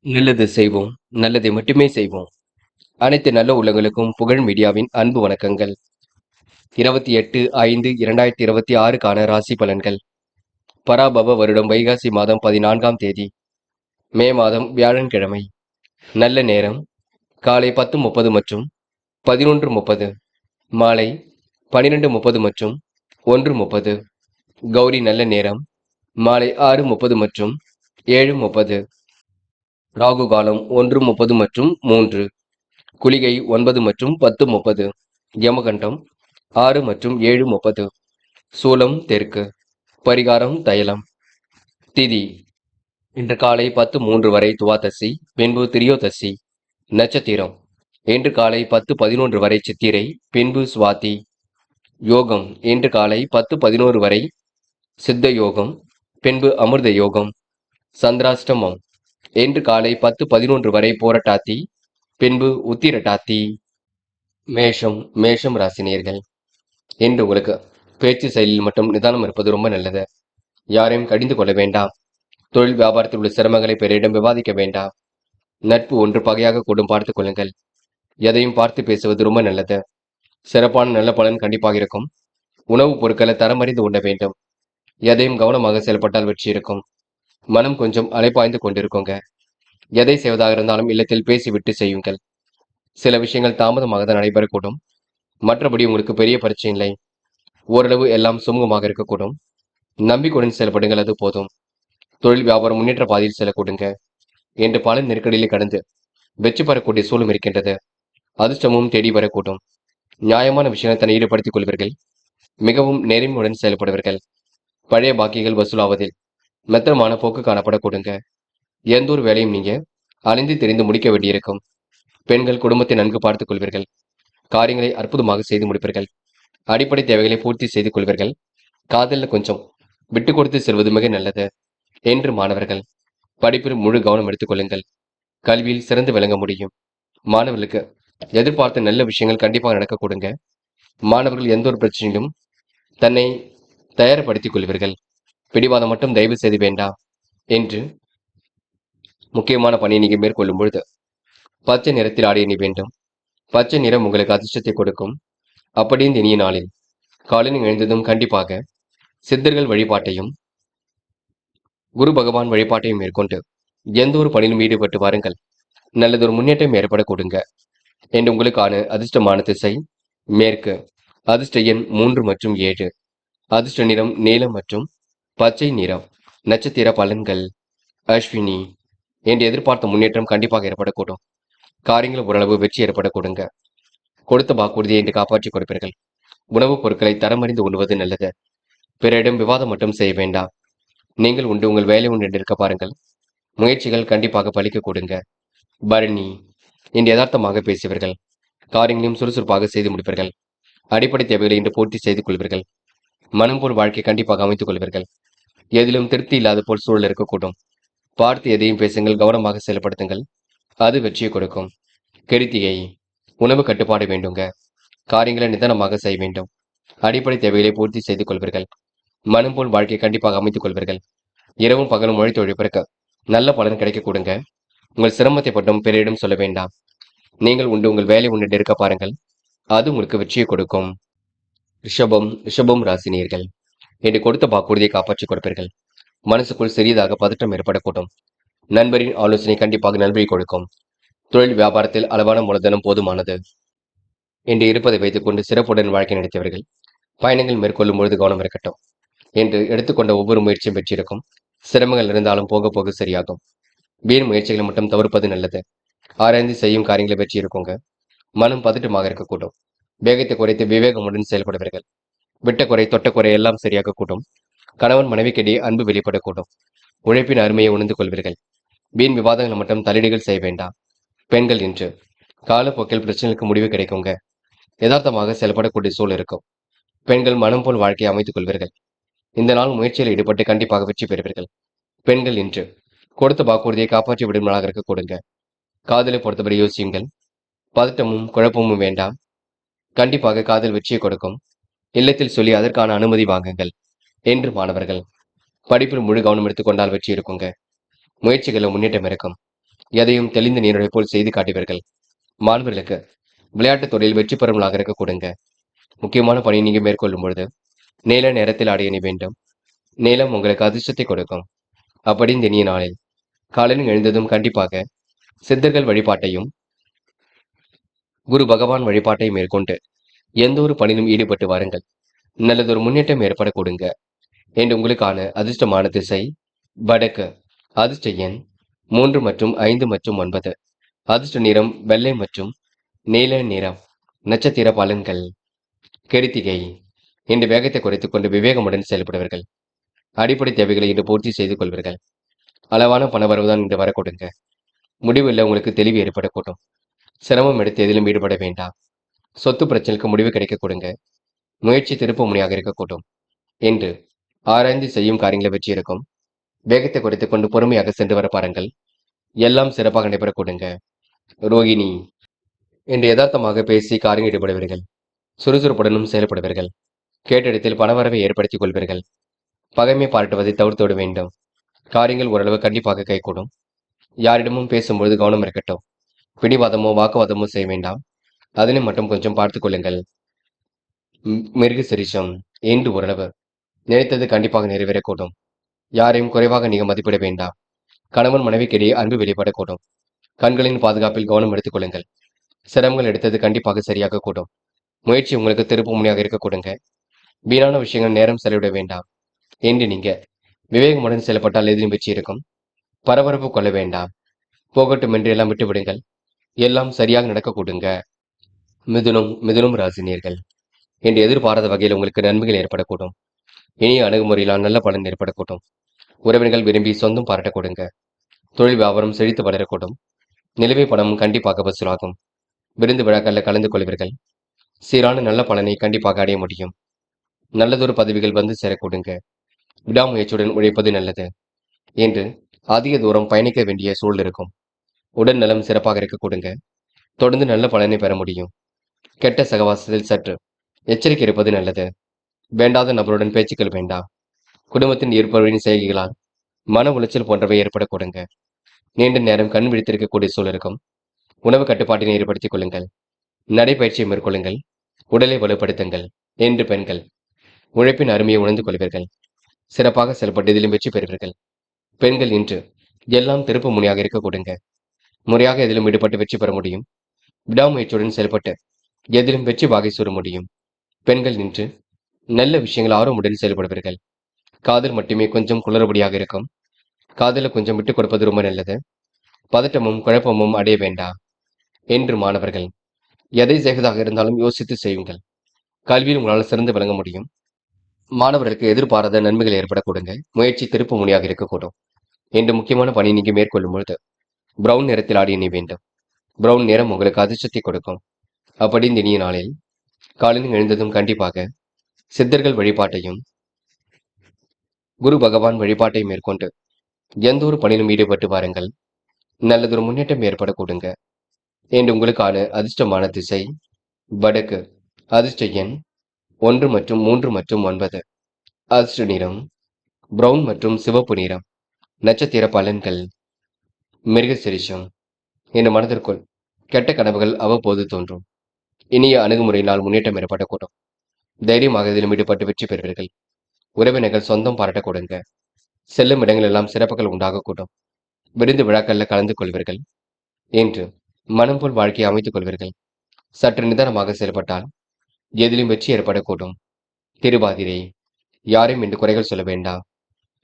நல்லது செய்வோம். நல்லதை மட்டுமே செய்வோம். அனைத்து நல்ல உள்ளங்களுக்கும் புகழ் மீடியாவின் அன்பு வணக்கங்கள். 28/5/2026க்கான ராசி பலன்கள். பராபவ வருடம் வைகாசி மாதம் 14ஆம் தேதி, மே மாதம் வியாழன்கிழமை. நல்ல நேரம் காலை 10:30 மற்றும் 11:30, மாலை 12:30 மற்றும் 1:30. கௌரி நல்ல நேரம் மாலை 6:30 மற்றும் 7:30. ராகு காலம் 1:30 மற்றும் 3. குளிகை 9 மற்றும் 10:30. யமகண்டம் 6 மற்றும் 7:30. சூலம் தெற்கு. பரிகாரம் தைலம். திதி இன்று காலை 10:03 வரை துவாதசி, பின்பு திரியோதசி. நட்சத்திரம் இன்று காலை 10:11 வரை சித்திரை, பின்பு சுவாதி. யோகம் இன்று காலை 10:11 வரை சித்த யோகம், பின்பு அமிர்த யோகம். சந்திராஷ்டமம் இன்று காலை 10:11 வரை போரட்டாத்தி, பின்பு உத்திரட்டாத்தி. மேஷம் ராசினியர்கள். இன்று உங்களுக்கு பேச்சு செயலில் மட்டும் நிதானம் இருப்பது ரொம்ப நல்லது. யாரையும் கடிந்து கொள்ள வேண்டாம். தொழில் வியாபாரத்தில் உள்ள சிரமங்களை பிறரிடம் விவாதிக்க வேண்டாம். நட்பு ஒன்று பகையாக கூடும், பார்த்துக் கொள்ளுங்கள். எதையும் பார்த்து பேசுவது ரொம்ப நல்லது. சிறப்பான நல்ல பலன் கண்டிப்பாக இருக்கும். உணவுப் பொருட்களை தரமறிந்து உண்ண வேண்டும். எதையும் கவனமாக செயல்பட்டால் வெற்றி இருக்கும். மனம் கொஞ்சம் அலைப்பாய்ந்து கொண்டிருக்குங்க. எதை செய்வதாக இருந்தாலும் இல்லத்தில் பேசிவிட்டு செய்யுங்கள். சில விஷயங்கள் தாமதமாக தான் நடைபெறக்கூடும். மற்றபடி உங்களுக்கு பெரிய பிரச்சனை இல்லை. ஓரளவு எல்லாம் சுமூகமாக இருக்கக்கூடும். நம்பிக்கையுடன் செயல்படுங்கள், அது போதும். தொழில் வியாபாரம் முன்னேற்ற பாதையில் செல்லக்கூடுங்க. என்று பல நெருக்கடிகளை கடந்து வெற்றி பெறக்கூடிய சூழலும் இருக்கின்றது. அதிர்ஷ்டமும் தேடி வரக்கூடும். நியாயமான விஷயங்களை தன்னை ஈடுபடுத்திக் கொள்வீர்கள். மிகவும் நேர்மையுடன் செயல்படுவீர்கள். பழைய பாக்கிகள் வசூலாவதில் மெத்தனமான போக்கு காணப்படக்கூடுங்க. எந்த ஒரு வேலையும் நீங்க அலைந்து தெரிந்து முடிக்க வேண்டியிருக்கும். பெண்கள் குடும்பத்தை நன்கு பார்த்துக் கொள்வீர்கள். காரியங்களை அற்புதமாக செய்து முடிப்பீர்கள். அடிப்படை தேவைகளை பூர்த்தி செய்து கொள்வீர்கள். காதலில் கொஞ்சம் விட்டு கொடுத்து செல்வது மிக நல்லது. என்று மாணவர்கள் படிப்பில் முழு கவனம் எடுத்துக் கொள்ளுங்கள். கல்வியில் சிறந்து விளங்க முடியும். மாணவர்களுக்கு எதிர்பார்த்த நல்ல விஷயங்கள் கண்டிப்பாக நடக்க கொடுங்க. மாணவர்கள் எந்த ஒரு பிரச்சனையிலும் தன்னை தயார்படுத்திக் கொள்வீர்கள். பிடிவாதம் மட்டும் தயவு செய்து வேண்டாம். என்று முக்கியமான பணியை நீங்க மேற்கொள்ளும் பொழுது பச்சை நிறத்தில் ஆடை அணி வேண்டும். பச்சை நிறம் உங்களுக்கு அதிர்ஷ்டத்தை கொடுக்கும். அப்படி இந்த இனிய நாளில் காலையில் எழுந்ததும் கண்டிப்பாக சித்தர்கள் வழிபாட்டையும் குரு பகவான் வழிபாட்டையும் மேற்கொண்டு எந்த ஒரு பணியிலும் ஈடுபட்டு வாருங்கள். நல்லதொரு முன்னேற்றம் ஏற்பட கொடுங்க. என்று உங்களுக்கான அதிர்ஷ்டமான திசை மேற்கு. அதிர்ஷ்ட எண் 3 மற்றும் 7. அதிர்ஷ்ட நிறம் நீலம் மற்றும் பச்சை நிறம். நட்சத்திர பலன்கள். அஸ்வினி. என்று எதிர்பார்த்த முன்னேற்றம் கண்டிப்பாக ஏற்படக்கூடும். காரியங்கள் ஓரளவு வெற்றி ஏற்பட கொடுங்க. கொடுத்த வாக்குறுதியை என்று காப்பாற்றிக் கொடுப்பீர்கள். உணவுப் பொருட்களை தரமறிந்து உண்ணுவது நல்லது. பிறரிடம் விவாதம் மட்டும் செய்ய வேண்டாம். நீங்கள் உண்டு உங்கள் வேலை உண்டு என்று இருக்க பாருங்கள். முயற்சிகள் கண்டிப்பாக பலிக்க கொடுங்க. பரணி. இன்று யதார்த்தமாக பேசுவீர்கள். காரியங்களையும் சுறுசுறுப்பாக செய்து முடிப்பீர்கள். அடிப்படை தேவைகளை இன்று பூர்த்தி செய்து கொள்வீர்கள். மனம் போல் வாழ்க்கை கண்டிப்பாக அமைத்துக் கொள்வீர்கள். எதிலும் திருப்தி இல்லாத போல் சூழல் இருக்கக்கூடும். பார்த்து எதையும் பேசுங்கள், கவனமாக செயல்படுத்துங்கள். அது வெற்றியை கொடுக்கும். கிருத்திகை. உணவு கட்டுப்பாடு வேண்டுங்க. காரியங்களை நிதானமாக செய்ய வேண்டும். அடிப்படை தேவைகளை பூர்த்தி செய்து கொள்வீர்கள். மனம் போல் வாழ்க்கை கண்டிப்பாக அமைத்துக் கொள்வீர்கள். இரவும் பகலும் உழைத்து உழைப்பிற்கு நல்ல பலன் கிடைக்க கொடுங்க. உங்கள் சிரமத்தை பற்றும் பிறரிடம் சொல்ல வேண்டாம். நீங்கள் உண்டு உங்கள் வேலை உண்டு இருக்க பாருங்கள். அது உங்களுக்கு வெற்றியை கொடுக்கும். ரிஷபம் ராசினியர்கள். என்று கொடுத்த வாக்குறுதியை காப்பாற்றிக் கொடுப்பீர்கள். மனசுக்குள் சிறியதாக பதற்றம் ஏற்படக்கூடும். நண்பரின் ஆலோசனை கண்டிப்பாக நல்வழி கொடுக்கும். தொழில் வியாபாரத்தில் அளவான மூலதனம் போதுமானது என்று இருப்பதை வைத்துக் கொண்டு சிறப்புடன் வாழ்க்கை நடத்தியவர்கள் பயணங்கள் மேற்கொள்ளும் பொழுது கவனம் இருக்கட்டும். என்று எடுத்துக்கொண்ட ஒவ்வொரு முயற்சியும் பெற்றிருக்கும். சிரமங்கள் இருந்தாலும் போக போக சரியாகும். வீண் முயற்சிகளை மட்டும் தவிர்ப்பது நல்லது. ஆராய்ந்து செய்யும் காரியங்களை வெற்றி இருக்குங்க. மனம் பதட்டமாக இருக்கக்கூடும். வேகத்தை குறைத்து விவேகமுடன் செயல்படுவீர்கள். விட்ட குறை தொட்ட குறை எல்லாம் சரியாக கூடும். கணவன் மனைவிக்கிடையே அன்பு வெளிப்படக்கூடும். உழைப்பின் அருமையை உணர்ந்து கொள்வீர்கள். வீண் விவாதங்கள் மட்டும் தலையீடுகள் செய்ய வேண்டாம். பெண்கள் இன்று காலப்போக்கில் பிரச்சனைகளுக்கு முடிவு கிடைக்குங்க. யதார்த்தமாக செயல்படக்கூடிய சூழல் இருக்கும். பெண்கள் மனம் போல் வாழ்க்கையை அமைத்துக் கொள்வீர்கள். இந்த நாள் முயற்சியில் ஈடுபட்டு கண்டிப்பாக வெற்றி பெறுவீர்கள். பெண்கள் இன்று கொடுத்த வாக்குறுதியை காப்பாற்றி விடும் நாளாக இருக்க கொடுங்க. காதலை பொறுத்தவரை யோசியுங்கள். பதட்டமும் குழப்பமும் வேண்டாம். கண்டிப்பாக காதல் வெற்றியை கொடுக்கும். இல்லத்தில் சொல்லி அதற்கான அனுமதி வாங்குங்கள். என்று மாணவர்கள் படிப்பில் முழு கவனம் எடுத்துக்கொண்டால் வெற்றி இருக்குங்க. முயற்சிகளில் முன்னேற்றம் இருக்கும். எதையும் தெளிந்த நீரை போல் செய்து காட்டுவீர்கள். மாணவர்களுக்கு விளையாட்டுத் துறையில் வெற்றி பெறுவர்களாக இருக்க கொடுங்க. முக்கியமான பணி நீங்க மேற்கொள்ளும் பொழுது நீல நேரத்தில் ஆடை அணி வேண்டும். நீளம் உங்களுக்கு அதிர்ஷ்டத்தை கொடுக்கும். அப்படி இந்த இனிய நாளில் காலையில் எழுந்ததும் கண்டிப்பாக சித்தர்கள் வழிபாட்டையும் குரு பகவான் வழிபாட்டையும் மேற்கொண்டு எந்த ஒரு பணியிலும் ஈடுபட்டு வாருங்கள். நல்லதொரு முன்னேற்றம் ஏற்பட கொடுங்க. என்று உங்களுக்கான அதிர்ஷ்டமான திசை வடக்கு. அதிர்ஷ்ட எண் 3 மற்றும் 5 மற்றும் 9. அதிர்ஷ்ட நிறம் வெள்ளை மற்றும் நீல நிறம். நட்சத்திர பலன்கள். கிருத்திகை. இன்று வேகத்தை குறைத்துக் கொண்டு விவேகமுடன் செயல்படுவீர்கள். அடிப்படை தேவைகளை இன்று பூர்த்தி செய்து கொள்வீர்கள். அளவான பண வரவுதான் இன்று வரக்கூடுங்க. முடிவில் உங்களுக்கு தெளிவு ஏற்படக்கூடும். சிரமம் எடுத்து எதிலும் ஈடுபட வேண்டாம். சொத்து பிரச்சனைக்கு முடிவு கிடைக்க கொடுங்க. முயற்சி திருப்பு முனையாக இருக்கக்கூடும். என்று ஆராய்ந்து செய்யும் காரியங்களை வெற்றி இருக்கும். வேகத்தை குறைத்துக் கொண்டு பொறுமையாக சென்று வர பாருங்கள். எல்லாம் சிறப்பாக நடைபெற கொடுங்க. ரோகிணி. என்று யதார்த்தமாக பேசி காரியங்கள் ஈடுபடுவீர்கள். சுறுசுறுப்புடனும் செயல்படுவீர்கள். கேட்டிடத்தில் பணவரவை ஏற்படுத்திக் கொள்வீர்கள். பகைமை பாராட்டுவதை தவிர்த்து விட வேண்டும். காரியங்கள் ஓரளவு கண்டிப்பாக கைகூடும். யாரிடமும் பேசும்பொழுது கவனம் இருக்கட்டும். பிடிவாதமோ வாக்குவாதமோ செய்ய வேண்டாம். அதனை மட்டும் கொஞ்சம் பார்த்துக் கொள்ளுங்கள். மிருக சிரிஷம். என்று ஓரளவு நினைத்தது கண்டிப்பாக நிறைவேறக்கூடும். யாரையும் குறைவாக நீங்க மதிப்பிட வேண்டாம். கணவன் மனைவிக்கிடையே அன்பு வெளிப்படக்கூடும். கண்களின் பாதுகாப்பில் கவனம் எடுத்துக் கொள்ளுங்கள். சிரமங்கள் எடுத்தது கண்டிப்பாக சரியாக கூடும். முயற்சி உங்களுக்கு திருப்பு முனையாக இருக்க கொடுங்க. வீணான விஷயங்கள் நேரம் செலவிட வேண்டாம். என்று நீங்க விவேகமுடன் செயல்பட்டால் எதிலும் வெற்றி இருக்கும். பரபரப்பு கொள்ள வேண்டாம். போகட்டும் என்று எல்லாம் விட்டு விடுங்கள். எல்லாம் சரியாக நடக்க கொடுங்க. மிதுனம் ராசினியர்கள். என்று எதிர்பாராத வகையில் உங்களுக்கு நன்மைகள் ஏற்படக்கூடும். இனிய அணுகுமுறையிலால் நல்ல பலன் ஏற்படக்கூடும். உறவினர்கள் விரும்பி சொந்தம் பாராட்ட கொடுங்க. தொழில் வியாபாரம் செழித்து வளரக்கூடும். நிலுவை பணம் கண்டிப்பாக வசூலாகும். விருந்து விழாக்களில் கலந்து கொள்வீர்கள். சீரான நல்ல பலனை கண்டிப்பாக அடைய முடியும். நல்லதொரு பதவிகள் வந்து சேரக்கூடுங்க. விடாமுயற்சியுடன் உழைப்பது நல்லது. என்று அதிக தூரம் பயணிக்க வேண்டிய சூழல் இருக்கும். உடல் நலம் சிறப்பாக இருக்க கொடுங்க. தொடர்ந்து நல்ல பலனை பெற முடியும். கெட்ட சகவாசத்தில் சற்று எச்சரிக்கை இருப்பது நல்லது. வேண்டாத நபருடன் பேச்சுக்கள் வேண்டாம். குடும்பத்தின் இருப்பவரின் செய்கைகளால் மன உளைச்சல் போன்றவை ஏற்பட கொடுங்க. நீண்ட நேரம் கண் விழித்திருக்கக்கூடிய சூழல் இருக்கும். உணவு கட்டுப்பாட்டினை ஏற்படுத்திக் கொள்ளுங்கள். நடைபயிற்சியை மேற்கொள்ளுங்கள். உடலை வலுப்படுத்துங்கள். என்று பெண்கள் உழைப்பின் அருமையை உணர்ந்து கொள்வீர்கள். சிறப்பாக செயல்பட்டு இதிலும் வெற்றி பெறுவீர்கள். பெண்கள் இன்று எல்லாம் திருப்பு முனையாக இருக்க கொடுங்க. முறையாக எதிலும் ஈடுபட்டு வெற்றி பெற முடியும். விடாமுயற்சியுடன் செயல்பட்டு எதிலும் வெற்றி வாகை சூற முடியும். பெண்கள் இன்று நல்ல விஷயங்கள் ஆர்வமுடன் செயல்படுவீர்கள். காதல் மட்டுமே கொஞ்சம் குளறுபடியாக இருக்கும். காதல கொஞ்சம் விட்டுக் கொடுப்பது ரொம்ப நல்லது. பதட்டமும் குழப்பமும் அடைய வேண்டாம். என்று மாணவர்கள் எதை செய்வதாக இருந்தாலும் யோசித்து செய்யுங்கள். கல்வியில் உங்களால் சிறந்து விளங்க முடியும். மாணவர்களுக்கு எதிர்பாராத நன்மைகள் ஏற்பட கொடுங்க. முயற்சி திருப்பு முனையாக இருக்கக்கூடும். என்று முக்கியமான பணி நீங்க மேற்கொள்ளும் பொழுது பிரவுன் நிறத்தில் ஆடி எண்ணி வேண்டும். பிரவுன் நிறம் உங்களுக்கு அதிர்ஷ்டத்தை கொடுக்கும். அப்படி இந்த இனிய நாளில் காலையில் எழுந்ததும் கண்டிப்பாக சித்தர்கள் வழிபாட்டையும் குரு பகவான் வழிபாட்டையும் மேற்கொண்டு எந்த ஒரு பணியிலும் ஈடுபட்டு வாருங்கள். நல்லதொரு முன்னேற்றம் ஏற்பட கொடுங்க. என்று உங்களுக்கான அதிர்ஷ்டமான திசை வடக்கு. அதிர்ஷ்ட எண் 1 மற்றும் 3 மற்றும் 9. அதிர்ஷ்ட நிறம் பிரவுன் மற்றும் சிவப்பு நிறம். நட்சத்திர பலன்கள். மிருக சிரிஷம். என்ற மனதிற்குள் கெட்ட கனவுகள் அவ்வப்போது தோன்றும். இனிய அணுகுமுறையினால் முன்னேற்றம் ஏற்படக்கூடும். தைரியமாக இதிலும் ஈடுபட்டு வெற்றி பெறுவீர்கள். உறவினர்கள் சொந்தம் பாராட்ட கொடுங்க. செல்லும் இடங்கள் எல்லாம் சிறப்புகள் உண்டாகக்கூடும். விருந்து விழாக்களில் கலந்து கொள்வீர்கள். என்று மனம் போல் வாழ்க்கையை அமைத்துக் கொள்வீர்கள். சற்று நிதானமாக செயல்பட்டால் எதிலும் வெற்றி ஏற்படக்கூடும். திருவாதிரை. யாரையும் என்று குறைகள் சொல்ல வேண்டாம்.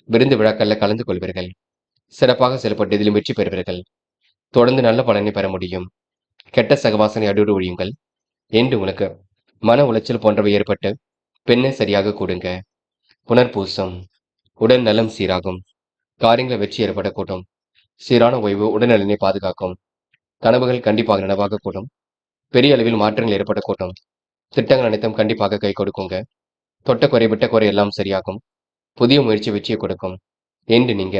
விருந்து விழாக்களில் கலந்து கொள்வீர்கள். சிறப்பாக செயல்பட்டு இதிலும் வெற்றி பெறுவீர்கள். தொடர்ந்து நல்ல பலனை பெற முடியும். கெட்ட சகவாசனை அடியோடு ஒழியுங்கள். என்று உனக்கு மன உளைச்சல் போன்றவை ஏற்பட்டு பெண்ணை சரியாக கொடுங்க. புனர்பூசம். உடல் நலம் சீராகும். காரியங்களை வெற்றி ஏற்படக்கூடும். சீரான ஓய்வு உடல்நலனை பாதுகாக்கும். கனவுகள் கண்டிப்பாக நனவாக கூடும். பெரிய அளவில் மாற்றங்கள் ஏற்படக்கூடும். திட்டங்கள் அனைத்தும் கண்டிப்பாக கை கொடுக்குங்க. தொட்ட குறை விட்ட குறை எல்லாம் சரியாகும். புதிய முயற்சி வெற்றியை கொடுக்கும். என்று நீங்க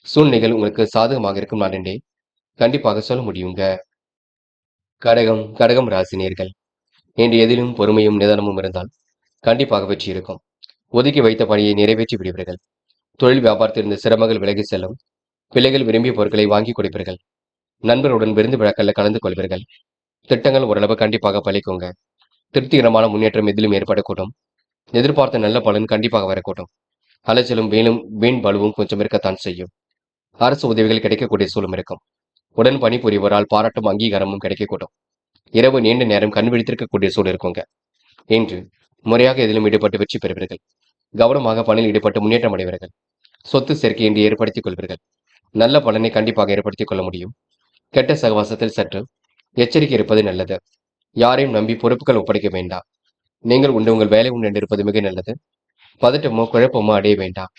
சூழ்நிலைகள் உங்களுக்கு சாதகமாக இருக்கும் நாளென்றே கண்டிப்பாக சொல்ல முடியுங்க. கடகம் ராசினியர்கள். என்று எதிலும் பொறுமையும் நிதானமும் இருந்தால் கண்டிப்பாக வெற்றி இருக்கும். ஒதுக்கி வைத்த பணியை நிறைவேற்றி விடுவீர்கள். தொழில் வியாபாரத்தில் இருந்த சிரமங்கள் விலகி செல்லும். பிள்ளைகள் விரும்பிய பொருட்களை வாங்கி கொடுப்பீர்கள். நண்பருடன் விருந்து விழாக்கள்ல கலந்து கொள்வீர்கள். திட்டங்கள் ஓரளவு கண்டிப்பாக பலிக்குங்க. திருப்திகரமான முன்னேற்றம் எதிலும் ஏற்படக்கூடும். எதிர்பார்த்த நல்ல பலன் கண்டிப்பாக வரக்கூடும். அலைச்சலும் வீண் பலுவும் கொஞ்சம் இருக்கத்தான் செய்யும். அரசு உதவிகள் கிடைக்கக்கூடிய சூழலும் இருக்கும். உடன் பணிபுரிவோரால் பாராட்டும் அங்கீகாரமும் கிடைக்கக்கூடும். இரவு நீண்ட நேரம் கண் விழித்திருக்கக்கூடிய சூழல் இருக்குங்க. இன்று முறையாக எதிலும் ஈடுபட்டு வெற்றி பெறுவீர்கள். கவனமாக பணியில் ஈடுபட்டு முன்னேற்றம் அடைவீர்கள். சொத்து சேர்க்கை என்று ஏற்படுத்திக் கொள்வீர்கள். நல்ல பலனை கண்டிப்பாக ஏற்படுத்திக் கொள்ள முடியும். கெட்ட சகவாசத்தில் சற்று எச்சரிக்கை இருப்பது நல்லது. யாரையும் நம்பி பொறுப்புகள் ஒப்படைக்க வேண்டாம். நீங்கள் உங்கள் வேலை உண்டு இருப்பது மிக நல்லது. பதட்டமோ குழப்பமோ அடைய வேண்டாம்.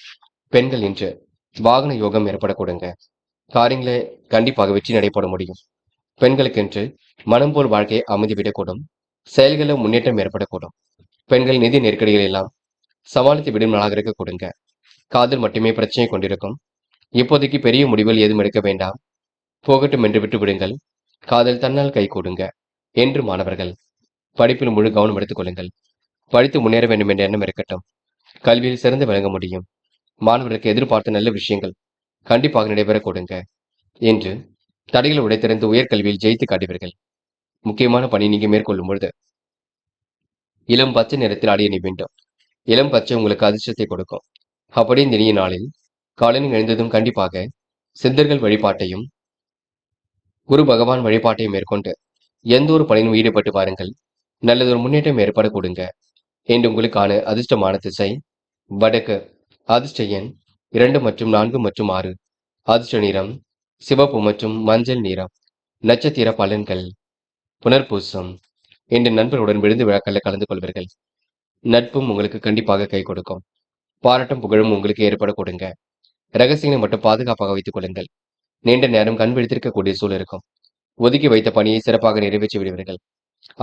பெண்கள் இன்று வாகன யோகம் ஏற்படக்கூடுங்க. காரியங்களே கண்டிப்பாக வெற்றி நடைபெற முடியும். பெண்களுக்கென்று மனம் போல் வாழ்க்கையை அமைதிவிடக்கூடும். செயல்களில் முன்னேற்றம் ஏற்படக்கூடும். பெண்கள் நிதி நெருக்கடிகள் எல்லாம் சமாளித்து விடும் நாளாக இருக்க கொடுங்க. காதல் மட்டுமே பிரச்சனை கொண்டிருக்கும். இப்போதைக்கு பெரிய முடிவுகள் ஏதும் எடுக்க வேண்டாம். போகட்டும் என்று விட்டு விடுங்கள். காதல் தன்னால் கை கூடுங்க. என்று மாணவர்கள் படிப்பில் முழு கவனம் எடுத்துக் கொள்ளுங்கள். படித்து முன்னேற வேண்டும் என்ற எண்ணம் இருக்கட்டும். கல்வியில் சிறந்து விளங்க முடியும். மாணவர்களுக்கு எதிர்பார்த்த நல்ல விஷயங்கள் கண்டிப்பாக நடைபெற கொடுங்க. என்று தடைகளை உடைத்திறந்து உயர்கல்வியில் ஜெயித்து காட்டுவீர்கள். முக்கியமான பணி நீங்க மேற்கொள்ளும் பொழுது இளம் பச்சை நிறத்தில் ஆடிய நீ வேண்டும். இளம் பச்சை உங்களுக்கு அதிர்ஷ்டத்தை கொடுக்கும். அப்படி இந்த இனிய நாளில் காலையில் எழுந்ததும் கண்டிப்பாக சித்தர்கள் வழிபாட்டையும் குரு பகவான் வழிபாட்டையும் மேற்கொண்டு எந்த ஒரு பணியிலும் ஈடுபட்டு பாருங்கள். நல்லதொரு முன்னேற்றம் ஏற்பட கொடுங்க. என்று உங்களுக்கான அதிர்ஷ்டமான திசை வடக்கு. அதிர்ஷ்ட எண் 2 மற்றும் 4 மற்றும் 6. அதிர்ஷ்ட நிறம் சிவப்பு மற்றும் மஞ்சள் நிறம். நட்சத்திர பலன்கள் புனர்பூசம். இன்று நண்பர்களுடன் விழுந்து விழாக்கள்ல கலந்து கொள்வீர்கள். நட்பும் உங்களுக்கு கண்டிப்பாக கை கொடுக்கும். பாராட்டும் புகழும் உங்களுக்கு ஏற்பட கொடுங்க. ரகசியங்களை மட்டும் பாதுகாப்பாக வைத்துக் கொள்ளுங்கள். நீண்ட நேரம் கண் விழித்திருக்கக்கூடிய சூழல் இருக்கும். ஒதுக்கி வைத்த பணியை சிறப்பாக நிறைவேற்றி விடுவீர்கள்.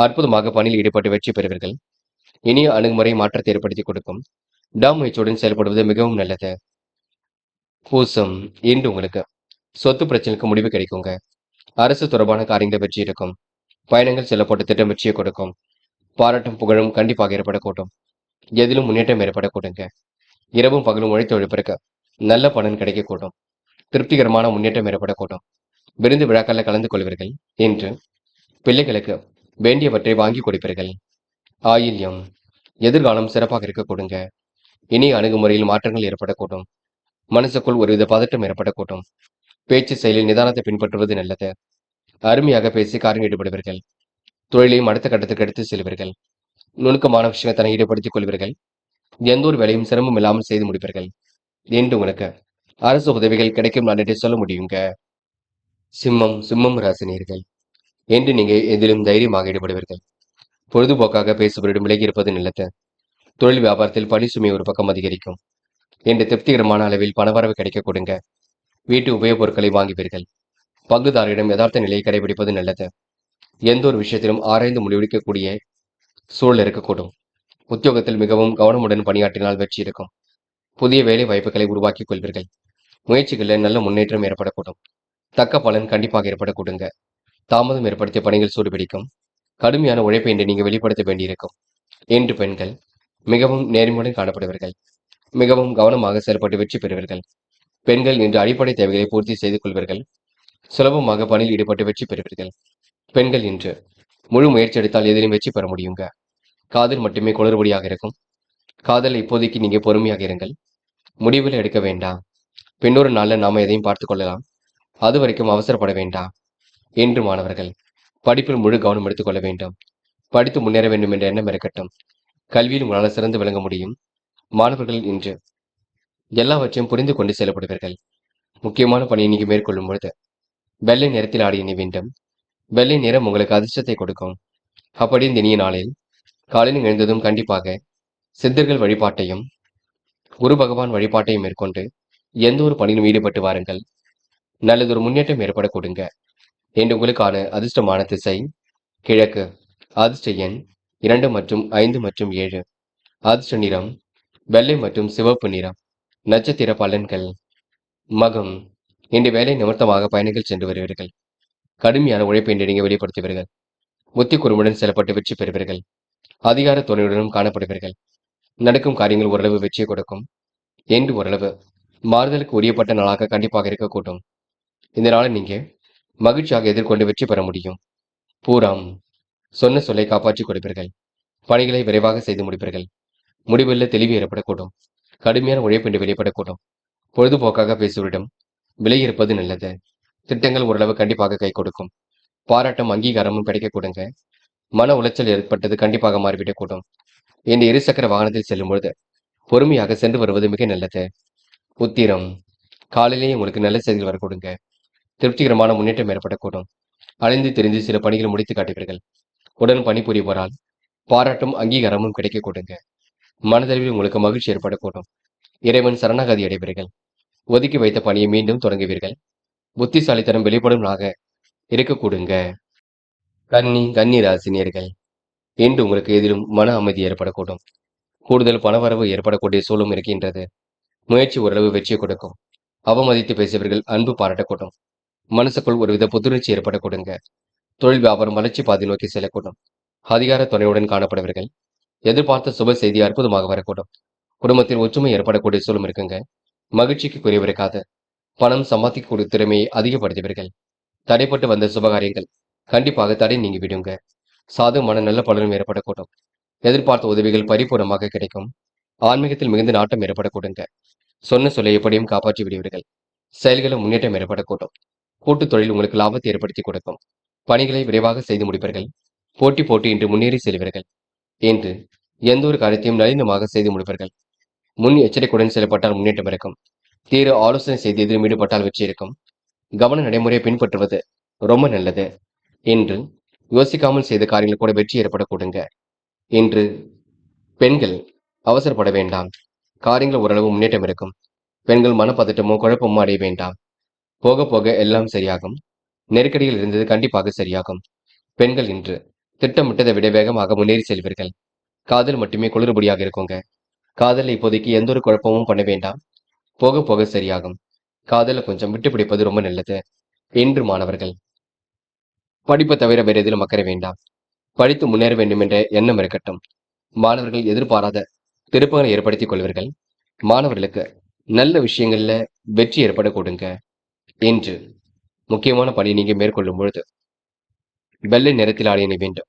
அற்புதமாக பணியில் ஈடுபட்டு வெற்றி பெறுவீர்கள். இனிய அணுகுமுறை மாற்றத்தை ஏற்படுத்தி கொடுக்கும். விடாமுயற்சியுடன் செயல்படுவது மிகவும் நல்லது. பூசம். இன்று உங்களுக்கு சொத்து பிரச்சனைக்கு முடிவு கிடைக்குங்க. அரசு தொடர்பான காரியங்கள் வெற்றி இருக்கும். பயணங்கள் செல்லப்பட்ட திட்டம் வெற்றியை கொடுக்கும். பாராட்டும் புகழும் கண்டிப்பாக ஏற்படக்கூடும். எதிலும் முன்னேற்றம் ஏற்படக்கூடுங்க. இரவும் பகலும் உழைத்து உழைப்பிற்கு நல்ல பலன் கிடைக்கக்கூடும். திருப்திகரமான முன்னேற்றம் ஏற்படக்கூடும். விருந்து விழாக்களில் கலந்து கொள்வீர்கள். இன்று பிள்ளைகளுக்கு வேண்டியவற்றை வாங்கி கொடுப்பீர்கள். ஆயில்யம். எதிர்காலம் சிறப்பாக இருக்க கொடுங்க. இனிய அணுகுமுறையில் மாற்றங்கள் ஏற்படக்கூடும். மனசுக்குள் ஒருவித பதட்டம் ஏற்படக்கூடும். பேச்சு செயலில் நிதானத்தை பின்பற்றுவது நல்லது. அருமையாக பேசி காரியம் ஈடுபடுவீர்கள். தொழிலையும் அடுத்த கட்டத்துக்கு எடுத்து செல்வீர்கள். நுணுக்கமான விஷயத்தை ஈடுபடுத்திக் கொள்வீர்கள். எந்த ஒரு வேலையும் சிரமம் இல்லாமல் செய்து முடிப்பீர்கள். என்று உங்களுக்கு அரசு உதவிகள் கிடைக்கும் நான் என்று சொல்ல முடியுங்க. சிம்மம் ராசினியர்கள். என்று நீங்க எதிலும் தைரியமாக ஈடுபடுவீர்கள். பொழுதுபோக்காக பேசுபவரிடம் விலகி இருப்பது நல்லது. தொழில் வியாபாரத்தில் பணி சுமை ஒரு பக்கம் அதிகரிக்கும். என்று திருப்திகரமான அளவில் பணவரவு கிடைக்க கொடுங்க. வீட்டு உபயோகப் பொருட்களை வாங்குவீர்கள். பங்குதாரரிடம் யதார்த்த நிலையை கடைபிடிப்பது நல்லது. எந்த ஒரு விஷயத்திலும் ஆராய்ந்து முடிவெடுக்கக்கூடிய சூழல் இருக்கக்கூடும். உத்தியோகத்தில் மிகவும் கவனமுடன் பணியாற்றினால் வெற்றி இருக்கும். புதிய வேலை வாய்ப்புகளை உருவாக்கிக் கொள்வீர்கள். முயற்சிகளில் நல்ல முன்னேற்றம் ஏற்படக்கூடும். தக்க பலன் கண்டிப்பாக ஏற்படக்கூடுங்க. தாமதம் ஏற்படுத்திய பணிகள் சூடுபிடிக்கும். கடுமையான உழைப்பை என்று நீங்க வெளிப்படுத்த வேண்டியிருக்கும். என்று பெண்கள் மிகவும் நேர்மையுடன் காணப்படுவீர்கள். மிகவும் கவனமாக செயல்பட்டு வெற்றி பெறுவீர்கள். பெண்கள் இன்று அடிப்படை தேவைகளை பூர்த்தி செய்து கொள்வீர்கள். சுலபமாக பணியில் ஈடுபட்டு வெற்றி பெறுவீர்கள். பெண்கள் இன்று முழு முயற்சி எடுத்தால் எதிலும் வெற்றி பெற முடியுங்க. காதல் மட்டுமே குளறுபடியாக இருக்கும். காதல் இப்போதைக்கு நீங்க பொறுமையாக இருங்கள். முடிவில் எடுக்க வேண்டாம். பின்னொரு நாள்ல நாம எதையும் பார்த்துக் கொள்ளலாம். அது வரைக்கும் அவசரப்பட வேண்டாம். என்று மாணவர்கள் படிப்பில் முழு கவனம் எடுத்துக் கொள்ள வேண்டும். படித்து முன்னேற வேண்டும் என்ற எண்ணம் இருக்கட்டும். கல்வியில் உங்களால் சிறந்து விளங்க முடியும். மாணவர்கள் இன்று எல்லாவற்றையும் புரிந்து கொண்டு செயல்படுவீர்கள். முக்கியமான பணியை நீங்க மேற்கொள்ளும் பொழுது வெள்ளை நிறத்தில் ஆடிய நீ வேண்டும். வெள்ளை நிறம் உங்களுக்கு அதிர்ஷ்டத்தை கொடுக்கும். அப்படி இந்த இனிய நாளில் காலையில் எழுந்ததும் கண்டிப்பாக சித்தர்கள் வழிபாட்டையும் குரு பகவான் வழிபாட்டையும் மேற்கொண்டு எந்த ஒரு பணியிலும் ஈடுபட்டு வாருங்கள். நல்லதொரு முன்னேற்றம் ஏற்பட கொடுங்க. என்று உங்களுக்கான அதிர்ஷ்டமான திசை கிழக்கு. அதிர்ஷ்ட எண் 2 மற்றும் 5 மற்றும் 7. அதிர்ஷ்ட நிறம் வெள்ளை மற்றும் சிவப்பு நிறம். நட்சத்திர பலன்கள் மகம். இன்று வேலை நிமித்தமாக பயணங்கள் சென்று வருவீர்கள். கடுமையான உழைப்பை இன்று நீங்க வெளிப்படுத்துவீர்கள். புத்தி குறும்புடன் செல்லப்பட்டு வெற்றி பெறுவீர்கள். அதிகார துணையுடனும் காணப்படுவீர்கள். நடக்கும் காரியங்கள் ஓரளவு வெற்றியை கொடுக்கும். என்று ஓரளவு மாறுதலுக்கு உரியப்பட்ட நாளாக கண்டிப்பாக இருக்கக்கூடும். இந்த நாளை நீங்க மகிழ்ச்சியாக எதிர்கொண்டு வெற்றி பெற முடியும். பூரம், சொன்ன சொல்லை காப்பாற்றிக் கொடுப்பீர்கள். பணிகளை விரைவாக செய்து முடிப்பீர்கள். முடிவில் தெளிவு ஏற்படக்கூடும். கடுமையான உழைப்பின்றி வெளிப்படக்கூடும். பொழுதுபோக்காக பேசுவரிடம் விலகி இருப்பது நல்லது. திட்டங்கள் ஓரளவு கண்டிப்பாக கை கொடுக்கும். பாராட்டும் அங்கீகாரமும் கிடைக்கக்கூடுங்க. மன உளைச்சல் ஏற்பட்டது கண்டிப்பாக மாறிவிடக்கூடும். இந்த இருசக்கர வாகனத்தில் செல்லும் பொழுது பொறுமையாக சென்று வருவது மிக நல்லது. உத்திரம், காலையிலேயே உங்களுக்கு நல்ல செய்திகள் வரக்கூடுங்க. திருப்திகரமான முன்னேற்றம் ஏற்படக்கூடும். அலைந்து திரிந்து சில பணிகளை முடித்து காட்டுவீர்கள். உடன் பணிபுரிவோரால் பாராட்டும் அங்கீகாரமும் கிடைக்கக்கூடுங்க. மனதளவில் உங்களுக்கு மகிழ்ச்சி ஏற்படக்கூடும். இறைவன் சரணாகதி அடைவீர்கள். ஒதுக்கி வைத்த பணியை மீண்டும் தொடங்குவீர்கள். புத்திசாலித்தனம் வெளிப்படும்னாக இருக்கக்கூடுங்க. கன்னி ராசினியர்கள், இன்று உங்களுக்கு எதிலும் மன அமைதி ஏற்படக்கூடும். கூடுதல் பணவரவு ஏற்படக்கூடிய சூழலும் இருக்கின்றது. முயற்சி ஓரளவு வெற்றியை கொடுக்கும். அவமதித்து பேசியவர்கள் அன்பு பாராட்டக்கூடும். மனசுக்குள் ஒருவித புத்துணர்ச்சி ஏற்படக்கூடுங்க. தொழில் வியாபாரம் வளர்ச்சி பாதை நோக்கி செல்லக்கூடும். அதிகார துணையுடன் காணப்படுவீர்கள். எதிர்பார்த்த சுப செய்தி அற்புதமாக வரக்கூடும். குடும்பத்தில் ஒற்றுமை ஏற்படக்கூடிய சூழலும் இருக்குங்க. மகிழ்ச்சிக்கு குறைவிருக்காது. பணம் சம்பாதிக்கக்கூடிய திறமையை அதிகப்படுத்துவீர்கள். தடைப்பட்டு வந்த சுபகாரியங்கள் கண்டிப்பாக தடை நீங்கி விடுங்க. சாதகமான நல்ல பலனும் ஏற்படக்கூடும். எதிர்பார்த்த உதவிகள் பரிபூர்ணமாக கிடைக்கும். ஆன்மீகத்தில் மிகுந்த நாட்டம் ஏற்படக்கூடுங்க. சொன்ன சொல்லை எப்படியும் காப்பாற்றி விடுவீர்கள். செயல்களும் முன்னேற்றம் ஏற்படக்கூடும். கூட்டுத் தொழில் உங்களுக்கு லாபத்தை ஏற்படுத்தி கொடுக்கும். பணிகளை விரைவாக செய்து முடிப்பீர்கள். போட்டி போட்டு இன்று முன்னேறி செல்வீர்கள். என்று எந்த ஒரு காரியத்தையும் நளினமாக செய்து முடிப்பீர்கள். முன் எச்சரிக்கையுடன் செயல்பட்டால் முன்னேற்றம் இருக்கும். தீர ஆலோசனை செய்து எதிரும் ஈடுபட்டால் வெற்றி இருக்கும். கவன நடைமுறையை பின்பற்றுவது ரொம்ப நல்லது. என்று யோசிக்காமல் செய்த காரியங்கள் கூட வெற்றி ஏற்படக்கூடுங்க. இன்று பெண்கள் அவசரப்பட வேண்டாம். காரியங்கள் ஓரளவு முன்னேற்றம் இருக்கும். பெண்கள் மனப்பதட்டமோ குழப்பமோ அடைய வேண்டாம். போக போக எல்லாம் சரியாகும். நெருக்கடியில் இருந்தது கண்டிப்பாக சரியாகும். பெண்கள் இன்று திட்டமிட்டதை விட வேகமாக முன்னேறி செல்வீர்கள். காதல் மட்டுமே குளிர்படியாக இருக்குங்க. காதல் இப்போதைக்கு எந்த ஒரு குழப்பமும் பண்ண வேண்டாம். போக போக சரியாகும். காதலை கொஞ்சம் விட்டு பிடிப்பது ரொம்ப நல்லது. இன்று மாணவர்கள் படிப்பை தவிர வேறு எதிலும் அக்கறை வேண்டாம். படித்து முன்னேற வேண்டும் என்ற எண்ணம் இருக்கட்டும். மாணவர்கள் எதிர்பாராத திருப்பங்களை ஏற்படுத்திக் கொள்வீர்கள். மாணவர்களுக்கு நல்ல விஷயங்கள்ல வெற்றி ஏற்பட கொடுங்க. இன்று முக்கியமான பணி நீங்க மேற்கொள்ளும் பொழுது வெள்ளை நிறத்தில் ஆடியணை வேண்டும்.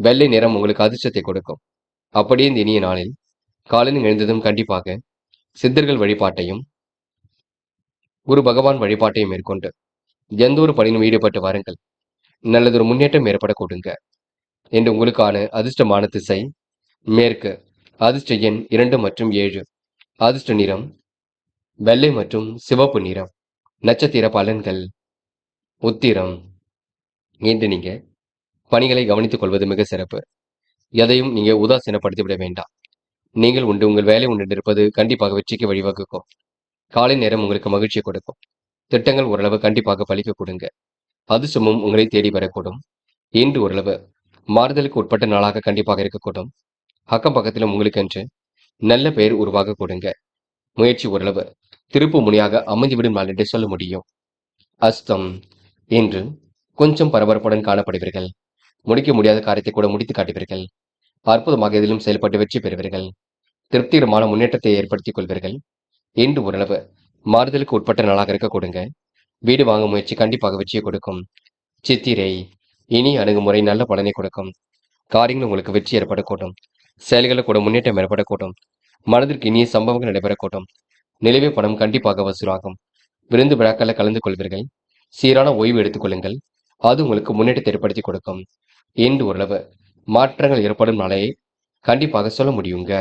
வெள்ளை நிறம் உங்களுக்கு அதிர்ஷ்டத்தை கொடுக்கும். அப்படியே இந்த இனிய நாளில் காலையில் எழுந்ததும் கண்டிப்பாக சித்தர்கள் வழிபாட்டையும் குரு பகவான் வழிபாட்டையும் மேற்கொண்டு எந்த ஒரு பணியிலும் ஈடுபட்டு வாருங்கள். நல்லதொரு முன்னேற்றம் ஏற்பட கொடுங்க. என்று உங்களுக்கான அதிர்ஷ்டமான திசை மேற்கு. அதிர்ஷ்ட எண் 2 மற்றும் 7. அதிர்ஷ்ட நிறம் வெள்ளை மற்றும் சிவப்பு நிறம். நட்சத்திர பலன்கள். உத்திரம், இன்று நீங்க பணிகளை கவனித்துக் கொள்வது மிக சிறப்பு. எதையும் நீங்க உதாசீனப்படுத்தி விட வேண்டாம். நீங்கள் உண்டு உங்கள் வேலை உண்டு இருப்பது கண்டிப்பாக வெற்றிக்கு வழிவகுக்கும். காலை நேரம் உங்களுக்கு மகிழ்ச்சியை கொடுக்கும். திட்டங்கள் ஓரளவு கண்டிப்பாக பலிக்க கொடுங்க. அதிர்ஷ்டமும் உங்களை தேடி வரக்கூடும். இன்று ஓரளவு மாறுதலுக்கு உட்பட்ட நாளாக கண்டிப்பாக இருக்கக்கூடும். அக்கம் பக்கத்திலும் உங்களுக்கென்று நல்ல பெயர் உருவாக கொடுங்க. முயற்சி ஓரளவு திருப்பு முனையாக அமைந்துவிடும் நாள் என்று சொல்ல முடியும். அஸ்தம், இன்று கொஞ்சம் பரபரப்புடன் காணப்படுவீர்கள். முடிக்க முடியாத காரியத்தை கூட முடித்து காட்டுவீர்கள். அற்புதமாக எதிலும் செயல்பட்டு வெற்றி பெறுவீர்கள். திருப்திகரமான முன்னேற்றத்தை ஏற்படுத்திக் கொள்வீர்கள். இன்று ஓரளவு மாறுதலுக்கு உட்பட்ட நாளாக இருக்க கொடுங்க. வீடு வாங்கும் முயற்சி கண்டிப்பாக வெற்றியை கொடுக்கும். சித்திரை, இனி அணுகுமுறை நல்ல பலனை கொடுக்கும். காரியங்கள் உங்களுக்கு வெற்றி ஏற்படக்கூடும். செயல்களில் கூட முன்னேற்றம் ஏற்படக்கூடும். மனதிற்கு இனிய சம்பவங்கள் நடைபெறக்கூடும். நிலவே பணம் கண்டிப்பாக வசூலாகும். விருந்து விழாக்களில் கலந்து கொள்வீர்கள். சீரான ஓய்வு எடுத்துக் கொள்ளுங்கள். அது உங்களுக்கு முன்னேற்றத்தை ஏற்படுத்தி கொடுக்கும். இன்று ஓரளவு மாற்றங்கள் ஏற்படும் நாளையை கண்டிப்பாக சொல்ல முடியுங்க.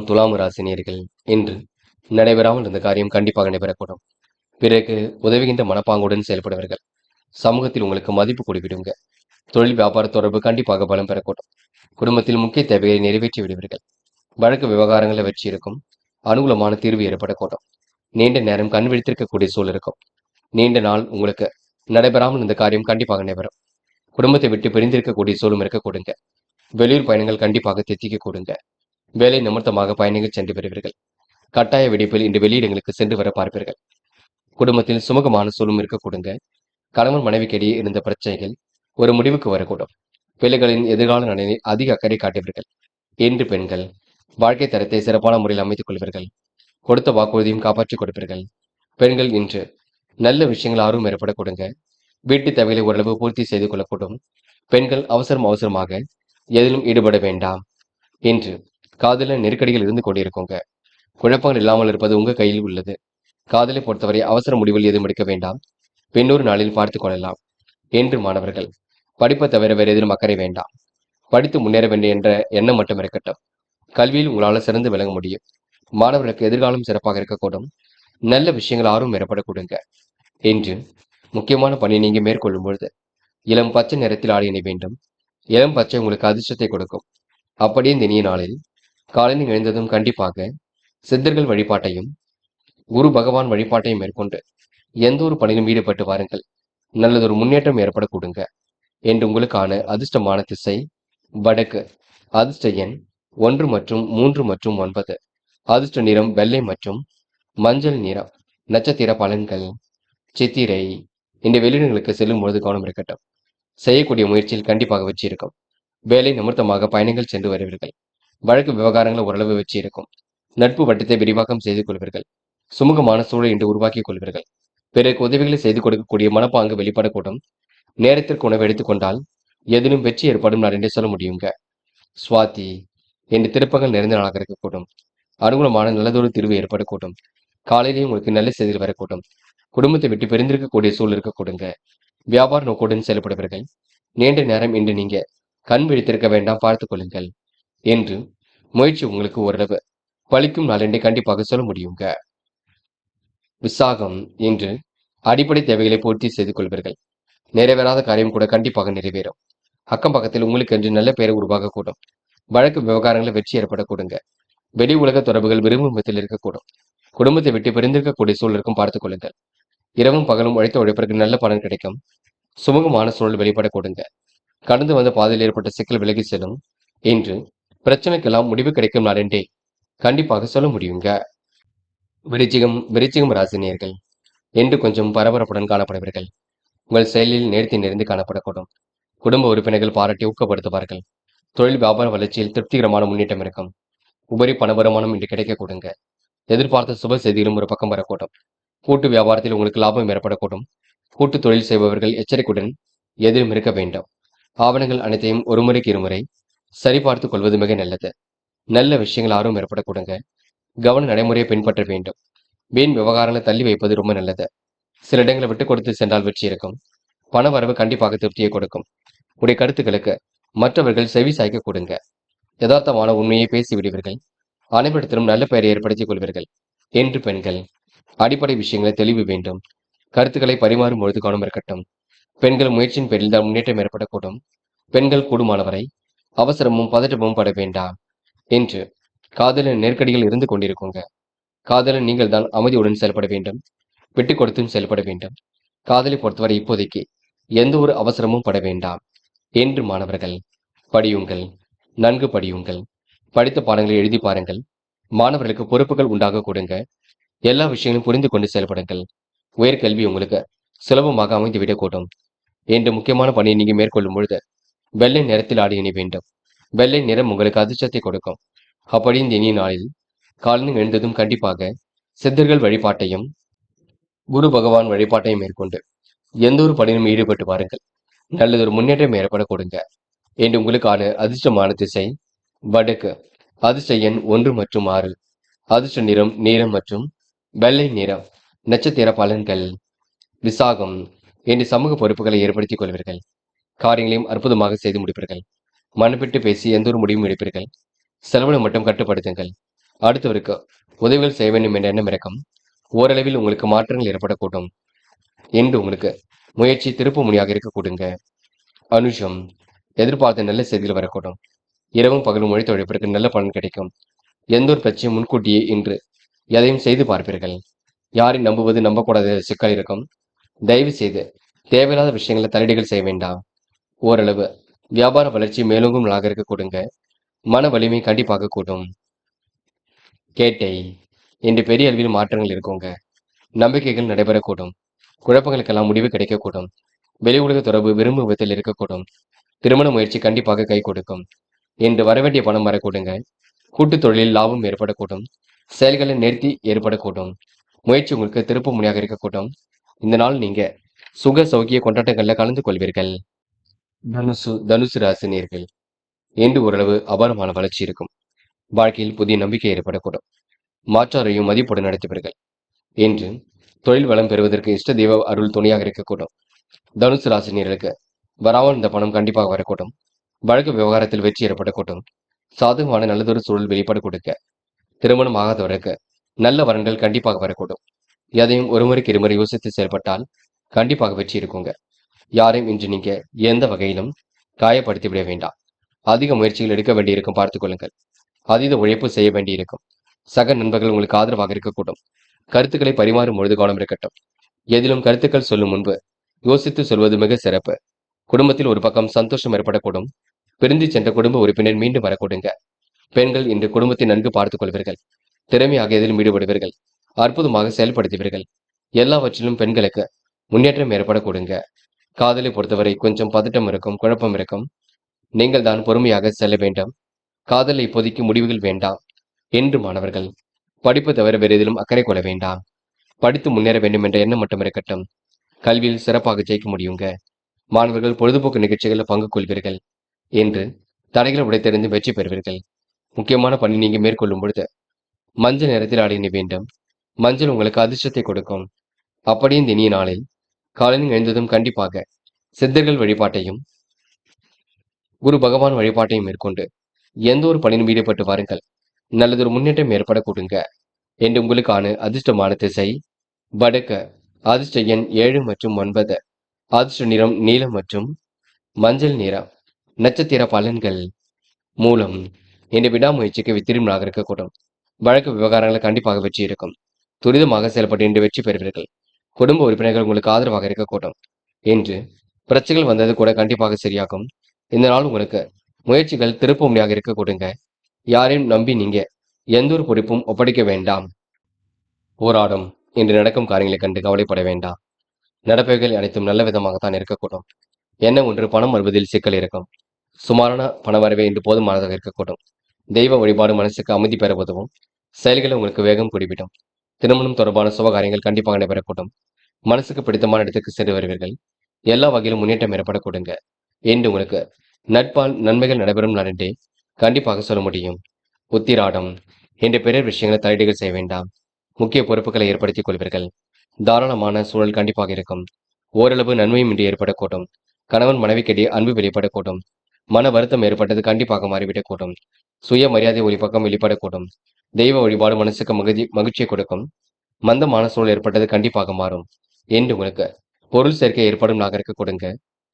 துலாம் ராசினியர்கள், இன்று நடைபெறாமல் இருந்த காரியம் கண்டிப்பாக நடைபெறக்கூடும். பிறகு உதவுகின்ற மனப்பாங்குடன் செயல்படுவீர்கள். சமூகத்தில் உங்களுக்கு மதிப்பு கூடிவிடுங்க. தொழில் வியாபார தொடர்பு கண்டிப்பாக பலம் பெறக்கூடும். குடும்பத்தில் முக்கிய தேவைகளை நிறைவேற்றி விடுவீர்கள். வழக்கு விவகாரங்களில் வெற்றி இருக்கும். அனுகூலமான தீர்வு ஏற்படக்கூடும். நீண்ட நேரம் கண் விழித்திருக்கக்கூடிய சூழல் இருக்கும். நீண்ட நாள் உங்களுக்கு நடைபெறாமல் இந்த காரியம் கண்டிப்பாக நடைபெறும். குடும்பத்தை விட்டு பிரிந்திருக்கக்கூடிய சூழலும் இருக்க கொடுங்க. வெளியூர் பயணங்கள் கண்டிப்பாக தித்திக்க கொடுங்க. வேலை நிமித்தமாக பயணிகள் சென்று வருவீர்கள். கட்டாய வெடிப்பில் இன்று வெளியிடங்களுக்கு சென்று வர பார்ப்பீர்கள். குடும்பத்தில் சுமூகமான சூழலும் இருக்க கொடுங்க. கணவன் மனைவிக்கிடையே இருந்த பிரச்சனைகள் ஒரு முடிவுக்கு வரக்கூடும். பிள்ளைகளின் எதிர்கால நலனில் அதிக அக்கறை காட்டுவீர்கள். இன்று பெண்கள் வாழ்க்கை தரத்தை சிறப்பான முறையில் அமைத்துக் கொள்வீர்கள். கொடுத்த வாக்குறுதியும் காப்பாற்றிக் கொடுப்பீர்கள். பெண்கள் இன்று நல்ல விஷயங்கள் ஆர்வம் ஏற்பட கொடுங்க. வீட்டு தேவைகளை ஓரளவு பூர்த்தி செய்து கொள்ளக்கூடும். பெண்கள் அவசரமாக எதிலும் ஈடுபட வேண்டாம். என்று காதல நெருக்கடிகள் இருந்து கொண்டிருக்குங்க. குழப்பங்கள் இல்லாமல் இருப்பது உங்க கையில் உள்ளது. காதலை பொறுத்தவரை அவசர முடிவில் எதுவும் எடுக்க வேண்டாம். பின்னொரு நாளில் பார்த்துக் கொள்ளலாம். என்று மாணவர்கள், படிப்பை தவிர வேறு எதிலும் அக்கறை வேண்டாம். படித்து முன்னேற வேண்டும் என்ற எண்ணம் மட்டும் இருக்கட்டும். கல்வியில் உங்களால் சிறந்து விளங்க முடியும். மாணவர்களுக்கு எதிர்காலம் சிறப்பாக இருக்கக்கூடும். நல்ல விஷயங்கள் ஆர்வம் ஏற்பட கொடுங்க. என்று முக்கியமான பணியை நீங்க மேற்கொள்ளும் பொழுது இளம் பச்சை நிறத்தில் ஆடை அணி வேண்டும். இளம் பச்சை உங்களுக்கு அதிர்ஷ்டத்தை கொடுக்கும். அப்படியே இந்த இனிய நாளில் காலையில் எழுந்ததும் கண்டிப்பாக சித்தர்கள் வழிபாட்டையும் குரு பகவான் வழிபாட்டையும் மேற்கொண்டு எந்த ஒரு பணியிலும் ஈடுபட்டு வாருங்கள். நல்லதொரு முன்னேற்றம் ஏற்பட கொடுங்க. என்று உங்களுக்கான அதிர்ஷ்டமான திசை வடக்கு. அதிர்ஷ்ட எண் 1 மற்றும் 3 மற்றும் 9. அதிர்ஷ்ட நிறம் வெள்ளை மற்றும் மஞ்சள் நிறம். நட்சத்திர பலன்கள். சித்திரை. இந்த வெளியிடங்களுக்கு செல்லும் பொழுது கவனம் இருக்கட்டும். செய்யக்கூடிய முயற்சியில் கண்டிப்பாக வெற்றி இருக்கும். வேலை நிமித்தமாக பயணங்கள் சென்று வருவீர்கள். வழக்கு விவகாரங்கள் ஓரளவு வெற்றி இருக்கும். நட்பு வட்டத்தை விரிவாக்கம் செய்து கொள்வீர்கள். சுமூகமான சூழல் இன்று உருவாக்கிக் கொள்வீர்கள். பிறருக்கு உதவிகளை செய்து கொடுக்கக்கூடிய மனப்பாங்கு வெளிப்படக்கூடும். நேரத்திற்கு உணவு எடுத்துக்கொண்டால் எதிலும் வெற்றி ஏற்படும் நாள் என்றே சொல்ல முடியுங்க. சுவாதி. என்று திருப்பங்கள் நிறைந்த நாளாக இருக்கக்கூடும். அனுகூலமான நல்லதொரு தீர்வு ஏற்படக்கூடும். காலையிலேயே உங்களுக்கு நல்ல செய்திகள் வரக்கூடும். குடும்பத்தை விட்டு பிரிந்திருக்கக்கூடிய சூழல் இருக்கக்கூடுங்க. வியாபார நோக்குடன் செயல்படுவீர்கள். நீண்ட நேரம் இன்று நீங்க கண் விழித்திருக்க வேண்டாம், பார்த்துக் கொள்ளுங்கள். என்று முயற்சி உங்களுக்கு ஓரளவு பலிக்கும் நாள் என்றே கண்டிப்பாக சொல்ல முடியுங்க. விசாகம். என்று அடிப்படை தேவைகளை பூர்த்தி செய்து கொள்வீர்கள். நிறைவேறாத காரியம் கூட கண்டிப்பாக நிறைவேறும். அக்கம் பக்கத்தில் உங்களுக்கு என்று நல்ல பெயரை உருவாகக்கூடும். வழக்கு விவகாரங்களில் வெற்றி ஏற்படக்கூடுங்க. வெளி உலக தொடர்புகள் விரும்பும் விதத்தில் இருக்கக்கூடும். குடும்பத்தை விட்டு பிரிந்திருக்கக்கூடிய சூழலுக்கும் பார்த்துக் கொள்ளுங்கள். இரவும் பகலும் உழைத்த உழைப்பிற்கு நல்ல பலன் கிடைக்கும். சுமூகமான சூழல் வெளிப்படக்கூடுங்க. கடந்து வந்த பாதையில் ஏற்பட்ட சிக்கல் விலகி செல்லும். என்று பிரச்சனைக்கெல்லாம் முடிவு கிடைக்கும் நாள் என்றே கண்டிப்பாக சொல்ல முடியுங்க. விருச்சிகம் ராசினியர்கள். என்று கொஞ்சம் பரபரப்புடன் காணப்படுவீர்கள். உங்கள் செயலில் நேர்த்தி நிறைந்து காணப்படக்கூடும். குடும்ப உறுப்பினர்கள் பாராட்டி ஊக்கப்படுத்துவார்கள். தொழில் வியாபார வளர்ச்சியில் திருப்திகரமான முன்னேற்றம் இருக்கும். உபரி பண வருமானம் இன்று கிடைக்க கொடுங்க. எதிர்பார்த்த சுப செய்திகளும் ஒரு பக்கம் வரக்கூடும். கூட்டு வியாபாரத்தில் உங்களுக்கு லாபம் ஏற்படக்கூடும். கூட்டு தொழில் செய்பவர்கள் எச்சரிக்கையுடன் எதிலும் இருக்க வேண்டும். ஆவணங்கள் அனைத்தையும் ஒரு முறைக்கு இருமுறை சரிபார்த்துக் கொள்வது மிக நல்லது. நல்ல விஷயங்கள் ஆர்வம் ஏற்படக்கூடுங்க. கவன நடைமுறையை பின்பற்ற வேண்டும். வீண் விவகாரங்களை தள்ளி வைப்பது ரொம்ப நல்லது. சில இடங்களை விட்டு கொடுத்து சென்றால் வெற்றி இருக்கும். பண வரவு கண்டிப்பாக திருப்தியை கொடுக்கும். உடைய கருத்துக்களுக்கு மற்றவர்கள் செவி சாய்க்க கொடுங்க. யதார்த்தமான உண்மையை பேசி விடுவீர்கள். அனைவரிடத்திலும் நல்ல பெயரை ஏற்படுத்திக் கொள்வீர்கள். என்று பெண்கள், அடிப்படை விஷயங்களை தெளிவு வேண்டும். கருத்துக்களை பரிமாறும் பொழுது கவனம் இருக்கட்டும். பெண்கள் முயற்சியின் பேரில் தான் முன்னேற்றம் ஏற்படக்கூடும். பெண்கள் கூடுமானவரை அவசரமும் பதட்டமும் பட வேண்டாம். என்று காதலின் நெருக்கடிகள் இருந்து கொண்டிருக்குங்க. காதலன் நீங்கள் தான் அமைதியுடன் செயல்பட வேண்டும். விட்டு கொடுத்தும் செயல்பட வேண்டும். காதலை பொறுத்தவரை இப்போதைக்கு எந்த ஒரு அவசரமும் பட வேண்டாம். என்று மாணவர்கள், படியுங்கள். நன்கு படியுங்கள். படித்த பாடங்களை எழுதி பாருங்கள். மாணவர்களுக்கு பொறுப்புகள் உண்டாக கொடுங்க. எல்லா விஷயங்களும் புரிந்து கொண்டு செயல்படுங்கள். உயர்கல்வி உங்களுக்கு சுலபமாக அமைந்துவிடக்கூடும். என்று முக்கியமான பணியை நீங்க மேற்கொள்ளும் பொழுது வெள்ளை நிறத்தில் ஆடை அணி வேண்டும். வெள்ளை நிறம் உங்களுக்கு அதிர்ஷ்டத்தை கொடுக்கும். அப்படி இந்த இனிய நாளில் காலையில் எழுந்ததும் கண்டிப்பாக சித்தர்கள் வழிபாட்டையும் குரு பகவான் வழிபாட்டையும் மேற்கொண்டு எந்த ஒரு பணியிலும் ஈடுபட்டு வாருங்கள். நல்லதொரு முன்னேற்றம் ஏற்பட கொடுங்க. என்று உங்களுக்கான அதிர்ஷ்டமான திசை வடக்கு. அதிர்ஷ்ட எண் 1 மற்றும் 6. அதிர்ஷ்ட நிறம் நீலம் மற்றும் வெள்ளை நிறம். நட்சத்திர பலன்கள். விசாகம். என்று சமூக பொறுப்புகளை ஏற்படுத்திக் கொள்வீர்கள். காரியங்களையும் அற்புதமாக செய்து முடிப்பீர்கள். மனப்பிட்டு பேசி எந்த ஒரு முடிவும் எடுப்பீர்கள். செலவுகளை மட்டும் கட்டுப்படுத்துங்கள். அடுத்தவருக்கு உதவிகள் செய்ய வேண்டும் என்ற எண்ணம் இருக்கும். ஓரளவில் உங்களுக்கு மாற்றங்கள் ஏற்படக்கூடும். என்று உங்களுக்கு முயற்சி திருப்பு முனையாக இருக்க கொடுங்க. அனுஷம். எதிர்பார்த்த நல்ல செய்திகள் வரக்கூடும். இரவும் பகலும் உழைத்த உழைப்பிற்கு நல்ல பலன் கிடைக்கும். எந்த ஒரு பிரச்சனையும் முன்கூட்டியே இன்று எதையும் செய்து பார்ப்பீர்கள். யாரை நம்புவது நம்பக்கூடாத சிக்கல் இருக்கும். தயவு செய்து தேவையில்லாத விஷயங்களை தலையீடுகள் செய்ய வேண்டாம். ஓரளவு வியாபார வளர்ச்சி மேலோங்கும் நாளாக இருக்க கொடுங்க. மன வலிமை கண்டிப்பாக கூடும். கேட்டை. இன்று பெரிய அளவில் மாற்றங்கள் இருக்குங்க. நம்பிக்கைகள் நடைபெறக்கூடும். குழப்பங்களுக்கெல்லாம் முடிவு கிடைக்கக்கூடும். வெளி உலக தொடர்பு விரும்பும் விதத்தில் இருக்கக்கூடும். திருமண முயற்சி கண்டிப்பாக கை கொடுக்கும். இன்று வரவேண்டிய பணம் வரக்கூடுங்க. கூட்டுத் தொழிலில் லாபம் ஏற்படக்கூடும். செயல்களை நிறுத்தி ஏற்படக்கூடும். முயற்சி உங்களுக்கு திருப்பு முனையாக இருக்கக்கூடும். இந்த நாள் நீங்க சுக சௌக்கிய கொண்டாட்டங்கள்ல கலந்து கொள்வீர்கள். தனுசு ராசி நேயர்கள், இன்று ஓரளவு அபாரமான வளர்ச்சி இருக்கும். வாழ்க்கையில் புதிய நம்பிக்கை ஏற்படக்கூடும். மாற்றாரையும் மதிப்புடன் நடத்துவீர்கள். இன்று தொழில் வளம் பெறுவதற்கு இஷ்ட தெய்வ அருள் துணையாக இருக்கக்கூடும். தனுசு ராசி நேயர்களுக்கு வராமல் இந்த பணம் கண்டிப்பாக வரக்கூடும். வழக்கு விவகாரத்தில் வெற்றி ஏற்படக்கூடும். சாதகமான நல்லதொரு சூழல் வெளிப்பாடு கொடுக்க திருமணம் ஆகாதவருக்கு நல்ல வரன்கள் கண்டிப்பாக வரக்கூடும். எதையும் ஒருமுறைக்கு இருமுறை யோசித்து செயல்பட்டால் கண்டிப்பாக வெற்றி இருக்குங்க. யாரையும் இன்று நீங்க எந்த வகையிலும் காயப்படுத்தி விட வேண்டாம். அதிக முயற்சிகள் எடுக்க வேண்டியிருக்கும், பார்த்துக் கொள்ளுங்கள். அதீத உழைப்பு செய்ய வேண்டியிருக்கும். சக நண்பர்கள் உங்களுக்கு ஆதரவாக இருக்கக்கூடும். கருத்துக்களை பரிமாறும் பொழுது கவனம் இருக்கட்டும். எதிலும் கருத்துக்கள் சொல்லும் முன்பு யோசித்து சொல்வது மிக சிறப்பு. குடும்பத்தில் ஒரு பக்கம் சந்தோஷம் ஏற்படக்கூடும். பிரிந்து சென்ற குடும்ப உறுப்பினர் மீண்டும் வரக்கூடுங்க. பெண்கள் இன்று குடும்பத்தை நன்கு பார்த்துக் கொள்வீர்கள். திறமையாக எதிலும் ஈடுபடுவீர்கள். அற்புதமாக செயல்படுத்துவீர்கள். எல்லாவற்றிலும் பெண்களுக்கு முன்னேற்றம் ஏற்படக்கூடுங்க. காதலை பொறுத்தவரை கொஞ்சம் பதட்டம் இருக்கும், குழப்பம் இருக்கும். நீங்கள் தான் பொறுமையாக செல்ல வேண்டும். காதலை இப்போதைக்கு முடிவுகள் வேண்டாம். என்று மாணவர்கள் படிப்பு தவிர வேறு எதிலும் அக்கறை கொள்ள வேண்டாம். படித்து முன்னேற வேண்டும் என்ற எண்ணம் மட்டும் இருக்கட்டும். கல்வியில் சிறப்பாக ஜெயிக்க முடியுங்க. மாணவர்கள் பொழுதுபோக்கு நிகழ்ச்சிகளில் பங்கு கொள்வீர்கள். என்று தடைகளை உடைத்தெறிந்து வெற்றி பெறுவீர்கள். முக்கியமான பணி நீங்க மேற்கொள்ளும் பொழுது மஞ்சள் நிறத்தில் அடைய வேண்டும். மஞ்சள் உங்களுக்கு அதிர்ஷ்டத்தை கொடுக்கும். அப்படியே இந்த இனிய நாளில் காலையில் எழுந்ததும் கண்டிப்பாக சித்தர்கள் வழிபாட்டையும் குரு பகவான் வழிபாட்டையும் மேற்கொண்டு எந்த ஒரு பணியும் ஈடுபட்டு வாருங்கள். நல்லதொரு முன்னேற்றம் ஏற்பட கொடுங்க. என்று உங்களுக்கான அதிர்ஷ்டமான திசை வடக்கு. அதிர்ஷ்ட எண் 7 மற்றும் 9. அதிர்ஷ்ட நிறம் நீலம் மற்றும் மஞ்சள் நிறம். நட்சத்திர பலன்கள். மூலம். இந்த விடாமுயற்சிக்கு வித்திரிமனாக இருக்கக்கூடும். வழக்கு விவகாரங்கள் கண்டிப்பாக வெற்றி இருக்கும். துரிதமாக செயல்பட்டு இன்று வெற்றி பெறுவீர்கள். குடும்ப உறுப்பினர்கள் உங்களுக்கு ஆதரவாக இருக்கக்கூடும். என்று பிரச்சனைகள் வந்தது கூட கண்டிப்பாக சரியாகும். இந்த நாள் உங்களுக்கு முயற்சிகள் திருப்பு முனையாக இருக்க கொடுங்க. யாரையும் நம்பி நீங்க எந்த ஒரு பொறுப்பும் ஒப்படைக்க வேண்டாம். போராடும் இன்று நடக்கும் காரியங்களை கண்டு கவலைப்பட வேண்டாம். நடப்பவைகள் அனைத்தும் நல்ல விதமாகத்தான் இருக்கக்கூடும். என்ன ஒன்று பணம் வருவதில் சிக்கல் இருக்கும். சுமாரான பண வரவே இன்று போதுமானதாக இருக்கக்கூடும். தெய்வ வழிபாடு மனசுக்கு அமைதி பெற உதவும். செயல்களை உங்களுக்கு வேகம் கூடிவிடும். திருமணம் தொடர்பான சுபகாரியங்கள் கண்டிப்பாக நடைபெறக்கூடும். மனசுக்கு பிடித்தமான இடத்துக்கு சென்று வருவீர்கள். எல்லா வகையிலும் முன்னேற்றம் ஏற்படக்கூடுங்க. என்று உங்களுக்கு நட்பால் நன்மைகள் நடைபெறும் நாள் என்றே கண்டிப்பாக சொல்ல முடியும். உத்திராடம் என்ற பிறர் விஷயங்களை தலையீடுகள் செய்ய வேண்டாம். முக்கிய பொறுப்புகளை ஏற்படுத்திக் கொள்வீர்கள். தாராளமான சூழல் கண்டிப்பாக இருக்கும். ஓரளவு நன்மையும் இன்று ஏற்படக்கூடும். கணவன் மனைவிக்கிடையே அன்பு வெளிப்படக்கூடும். மன வருத்தம் ஏற்பட்டது கண்டிப்பாக மாறிவிடக்கூடும். சுய மரியாதை ஒரு பக்கம் வெளிப்படக்கூடும். தெய்வ வழிபாடு மனசுக்கு மகிழ்ச்சியை கொடுக்கும். மந்தமான சூழல் ஏற்பட்டது கண்டிப்பாக மாறும். என்று உங்களுக்கு பொருள் சேர்க்கை ஏற்படும் நாக இருக்க கொடுங்க.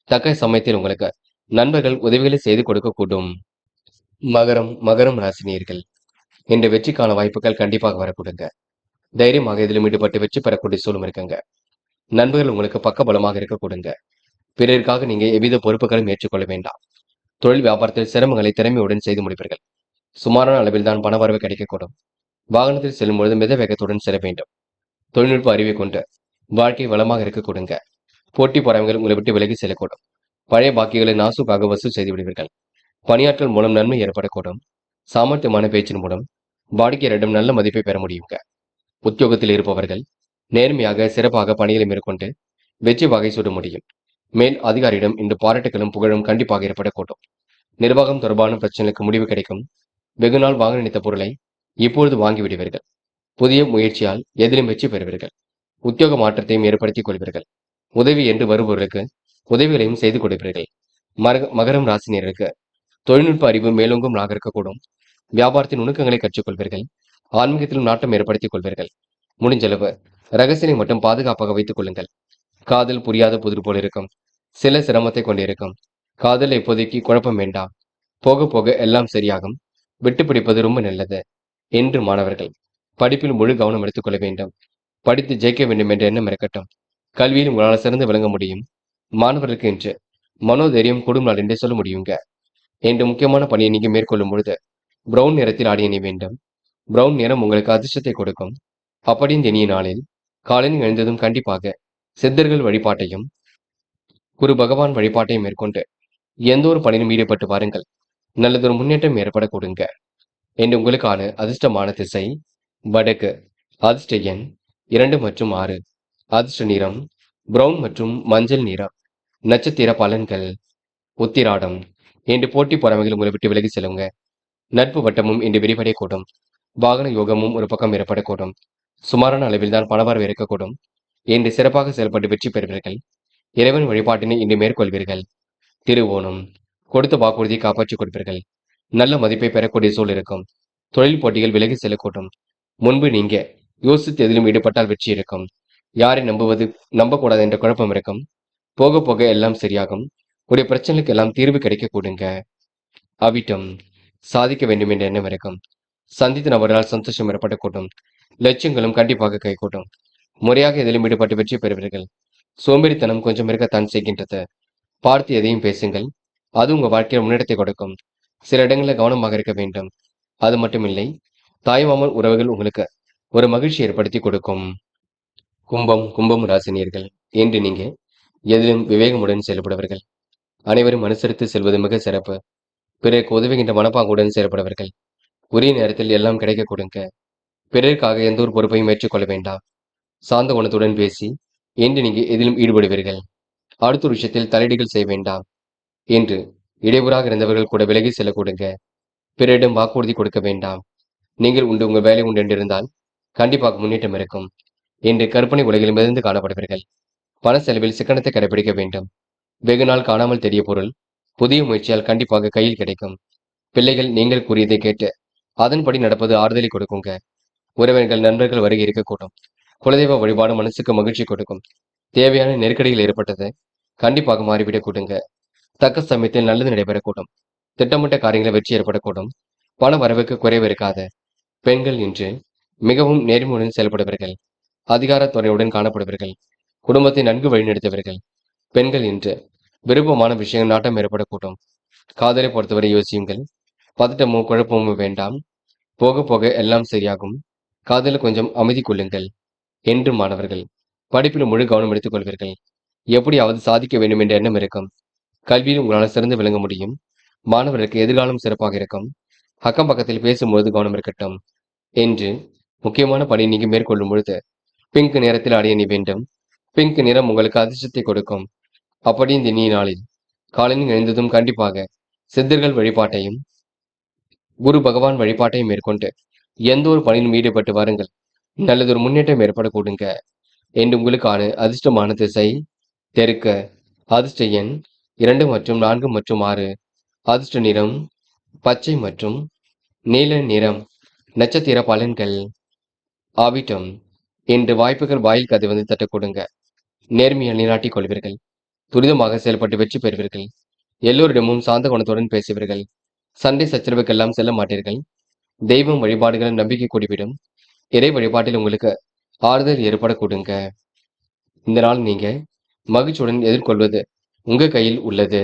தக்க சமயத்தில் உங்களுக்கு நண்பர்கள் உதவிகளை செய்து கொடுக்கக்கூடும். மகரம் ராசினியர்கள் என்ற வெற்றிக்கான வாய்ப்புகள் கண்டிப்பாக வரக்கூடுங்க. தைரியமாக இதிலும் ஈடுபட்டு வெற்றி பெறக்கூடிய சூழலும் இருக்குங்க. நண்பர்கள் உங்களுக்கு பக்க பலமாக இருக்க கொடுங்க. பிறருக்காக நீங்க எவ்வித பொறுப்புகளும் ஏற்றுக்கொள்ள வேண்டாம். தொழில் வியாபாரத்தில் சிரமங்களை திறமையுடன் செய்து முடிப்பீர்கள். சுமாரான அளவில் தான் பண வரவு கிடைக்கக்கூடும். வாகனத்தில் செல்லும் பொழுது மித வேகத்துடன் செல்ல வேண்டும். தொழில்நுட்ப அறிவை கொண்டு வாழ்க்கை வளமாக இருக்க கொடுங்க. போட்டி பொறாமைகள் உங்களை விட்டு விலகி செல்லக்கூடும். பழைய பாக்கியங்களை நாசுக்காக வசூல் செய்து விடுவீர்கள். பணியாட்கள் மூலம் நன்மை ஏற்படக்கூடும். சாமர்த்தியமான பேச்சின் மூலம் வாடிக்கையாளரிடம் நல்ல மதிப்பை பெற முடியுங்க. உத்தியோகத்தில் இருப்பவர்கள் நேர்மையாக சிறப்பாக பணிகளை மேற்கொண்டு வெற்றி வகை சூட முடியும். மேல் அதிகாரியிடம் இன்று பாராட்டுகளும் புகழும் கண்டிப்பாக ஏற்படக்கூடும். நிர்வாகம் தொடர்பான பிரச்சனைகளுக்கு முடிவு கிடைக்கும். வெகுநாள் வாங்க நினைத்த பொருளை இப்பொழுது வாங்கிவிடுவீர்கள். புதிய முயற்சியால் எதிலும் வெற்றி பெறுவீர்கள். உத்தியோக மாற்றத்தையும் ஏற்படுத்திக் கொள்வீர்கள். உதவி என்று வருபவர்களுக்கு உதவிகளையும் செய்து கொடுப்பீர்கள். மகரம் ராசினியருக்கு தொழில்நுட்ப அறிவு மேலோங்கும் நாக இருக்கக்கூடும். வியாபாரத்தின் நுணுக்கங்களை கற்றுக்கொள்வீர்கள். ஆன்மீகத்திலும் நாட்டம் ஏற்படுத்திக் கொள்வீர்கள். முடிஞ்சளவு ரகசியங்களை மட்டும் பாதுகாப்பாக வைத்துக் கொள்ளுங்கள். காதல் புரியாத புதிர் போல் இருக்கும். சில சிரமத்தை கொண்டிருக்கும். காதல் இப்போதைக்கு குழப்பம் வேண்டாம். போக போக எல்லாம் சரியாகும். விட்டு பிடிப்பது ரொம்ப நல்லது. என்று மாணவர்கள் படிப்பில் முழு கவனம் எடுத்துக் கொள்ள வேண்டும். படித்து ஜெயிக்க வேண்டும் என்ற எண்ணம் இருக்கட்டும். கல்வியில் உங்களால் சிறந்து விளங்க முடியும். மாணவர்களுக்கு இன்று மனோதைரியம் கூடும் நாள் என்றே சொல்ல முடியுங்க. என்று முக்கியமான பணியை நீங்க மேற்கொள்ளும் பொழுது பிரவுன் நிறத்தில் ஆடி அணி வேண்டும். பிரவுன் நிறம் உங்களுக்கு அதிர்ஷ்டத்தை கொடுக்கும். அப்படி இந்த இனிய நாளில் காலையில் எழுந்ததும் கண்டிப்பாக சித்தர்கள் வழிபாட்டையும் குரு பகவான் வழிபாட்டையும் மேற்கொண்டு எந்த ஒரு பணியிலும் ஈடுபட்டு வாருங்கள். நல்லதொரு முன்னேற்றம் ஏற்பட கொடுங்க. என்று உங்களுக்கான அதிர்ஷ்டமான திசை வடக்கு. அதிர்ஷ்ட எண் 2 மற்றும் 6. அதிர்ஷ்ட நிறம் பிரவுன் மற்றும் மஞ்சள் நிறம். நட்சத்திர பலன்கள். உத்திராடம். இன்று போட்டி பொறாமைகள் உங்களை விட்டு விலகி செல்லுங்க. நட்பு வட்டமும் இன்று விரிவடையக்கூடும். வாகன யோகமும் ஒரு பக்கம் ஏற்படக்கூடும். சுமாரான அளவில் தான் பணவரவு இருக்கக்கூடும். இன்று சிறப்பாக செயல்பட்டு வெற்றி பெறுவீர்கள். இறைவன் வழிபாட்டினை இன்று மேற்கொள்வீர்கள். திருவோணம். கொடுத்த வாக்குறுதியை காப்பாற்றிக் கொடுப்பீர்கள். நல்ல மதிப்பை பெறக்கூடிய சூழல் இருக்கும். தொழில் போட்டிகள் விலகி செல்லக்கூடும். முன்பு நீங்க யோசித்து எதிலும் ஈடுபட்டால் வெற்றி இருக்கும். யாரை நம்பக்கூடாது என்ற குழப்பம் இருக்கும். போக போக எல்லாம் சரியாகும். உடைய பிரச்சனைக்கு எல்லாம் தீர்வு கிடைக்க கூடுங்க. அவிட்டம். சாதிக்க வேண்டும் என்ற எண்ணம் இருக்கும். சந்தித்த நபரால் சந்தோஷம் ஏற்படக்கூடும். லட்சியங்களும் கண்டிப்பாக கைகூடும். முறையாக எதிலும் ஈடுபட்டு வெற்றி பெறுவீர்கள். சோம்பேறித்தனம் கொஞ்சம் இருக்கத்தான் செய்கின்றது. பார்த்து எதையும் பேசுங்கள். அது உங்க வாழ்க்கையில் முன்னேற்றத்தை கொடுக்கும். சில இடங்களில் கவனமாக இருக்க வேண்டும். அது மட்டுமில்லை, தாய்மாமன் உறவுகள் உங்களுக்கு ஒரு மகிழ்ச்சி ஏற்படுத்தி கொடுக்கும். கும்பம் ராசினியர்கள். இன்று நீங்க எதிலும் விவேகமுடன் செயல்படுவர்கள். அனைவரும் அனுசரித்து செல்வது மிக சிறப்பு. பிறருக்கு உதவுகின்ற மனப்பாங்குடன் செயல்படுவர்கள். உரிய நேரத்தில் எல்லாம் கிடைக்க கொடுங்க. பிறருக்காக எந்த ஒரு பொறுப்பையும் ஏற்றுக்கொள்ள வேண்டாம். சாந்த குணத்துடன் பேசி இன்று நீங்க எதிலும் ஈடுபடுவீர்கள். அடுத்த ஒரு விஷயத்தில் தலையீடுகள் செய்ய வேண்டாம். என்று இடையூறாக இருந்தவர்கள் கூட விலகி செல்ல கொடுங்க. பிறரிடம் வாக்குறுதி கொடுக்க வேண்டாம். நீங்கள் உண்டு உங்கள் வேலை உண்டு என்றிருந்தால் கண்டிப்பாக முன்னேற்றம் இருக்கும். இன்று கற்பனை உலகில் மிதந்து காணப்படுவீர்கள். பண செலவில் சிக்கனத்தை கடைபிடிக்க வேண்டும். வெகு நாள் காணாமல் தெரிய பொருள் புதிய முயற்சியால் கண்டிப்பாக கையில் கிடைக்கும். பிள்ளைகள் நீங்கள் கூறியதை கேட்டு அதன்படி நடப்பது ஆறுதலை கொடுக்குங்க. உறவினர்கள் நண்பர்கள் வருகை இருக்கக்கூடும். குலதெய்வ வழிபாடு மனசுக்கு மகிழ்ச்சி கொடுக்கும். தேவையான நெருக்கடிகள் ஏற்பட்டது கண்டிப்பாக மாறிவிடக் கூடுங்க. தக்க சமயத்தில் நல்லது நடைபெறக்கூடும். திட்டமிட்ட காரியங்களை வெற்றி ஏற்படக்கூடும். பண வரவுக்கு குறைவு இருக்காது. பெண்கள் இன்று மிகவும் நேர்மையுடன் செயல்படுவீர்கள். அதிகாரத்துறையுடன் காணப்படுவீர்கள். குடும்பத்தை நன்கு வழிநடத்துவீர்கள். பெண்கள் இன்று விருப்பமான விஷயங்கள் நாட்டம் ஏற்படக்கூடும். காதலை பொறுத்தவரை யோசியுங்கள். பதட்டமோ குழப்பமோ வேண்டாம். போக போக எல்லாம் சரியாகும். காதலில் கொஞ்சம் அமைதி கொள்ளுங்கள். என்று மாணவர்கள் படிப்பில் முழு கவனம் எடுத்துக் கொள்வீர்கள். எப்படியாவது சாதிக்க வேண்டும் என்ற எண்ணம் இருக்கும். கல்வியில் உங்களால் சிறந்து விளங்க முடியும். மாணவர்களுக்கு எதிர்காலம் சிறப்பாக இருக்கும். அக்கம் பக்கத்தில் பேசும்பொழுது கவனம் இருக்கட்டும். என்று முக்கியமான பணி நீங்க மேற்கொள்ளும் பொழுது பிங்க் நிறத்தில் அடைய நீ வேண்டும். பிங்க் நிறம் உங்களுக்கு அதிர்ஷ்டத்தை கொடுக்கும். அப்படி இந்த நீ நாளில் காலையில் எழுந்ததும் கண்டிப்பாக சித்தர்கள் வழிபாட்டையும் குரு பகவான் வழிபாட்டையும் மேற்கொண்டு எந்த ஒரு பணியிலும் ஈடுபட்டு வாருங்கள். நல்லதொரு முன்னேற்றம் ஏற்படக்கூடுங்க. என்று உங்களுக்கான அதிர்ஷ்டமான திசை தெற்கு. அதிர்ஷ்ட எண் 2 மற்றும் 4 மற்றும் 6. அதிர்ஷ்ட நிறம் பச்சை மற்றும் நீல நிறம். நட்சத்திர பலன்கள். ஆவிட்டம். இன்று வாய்ப்புகள் வாயில் கதை வந்து தட்ட கொடுங்க. நேர்மையை நிலைநாட்டிக் கொள்வீர்கள். துரிதமாக செயல்பட்டு வெற்றி பெறுவீர்கள். எல்லோரிடமும் சாந்த குணத்துடன் பேசுவீர்கள். சண்டை சச்சரவுக்கெல்லாம் செல்ல மாட்டீர்கள். தெய்வம் வழிபாடுகள் நம்பிக்கை கூடிவிடும். இறை வழிபாட்டில் உங்களுக்கு ஆறுதல் ஏற்பட கொடுங்க. இந்த நாள் நீங்க மகிழ்ச்சியுடன் எதிர்கொள்வது உங்க கையில் உள்ளது.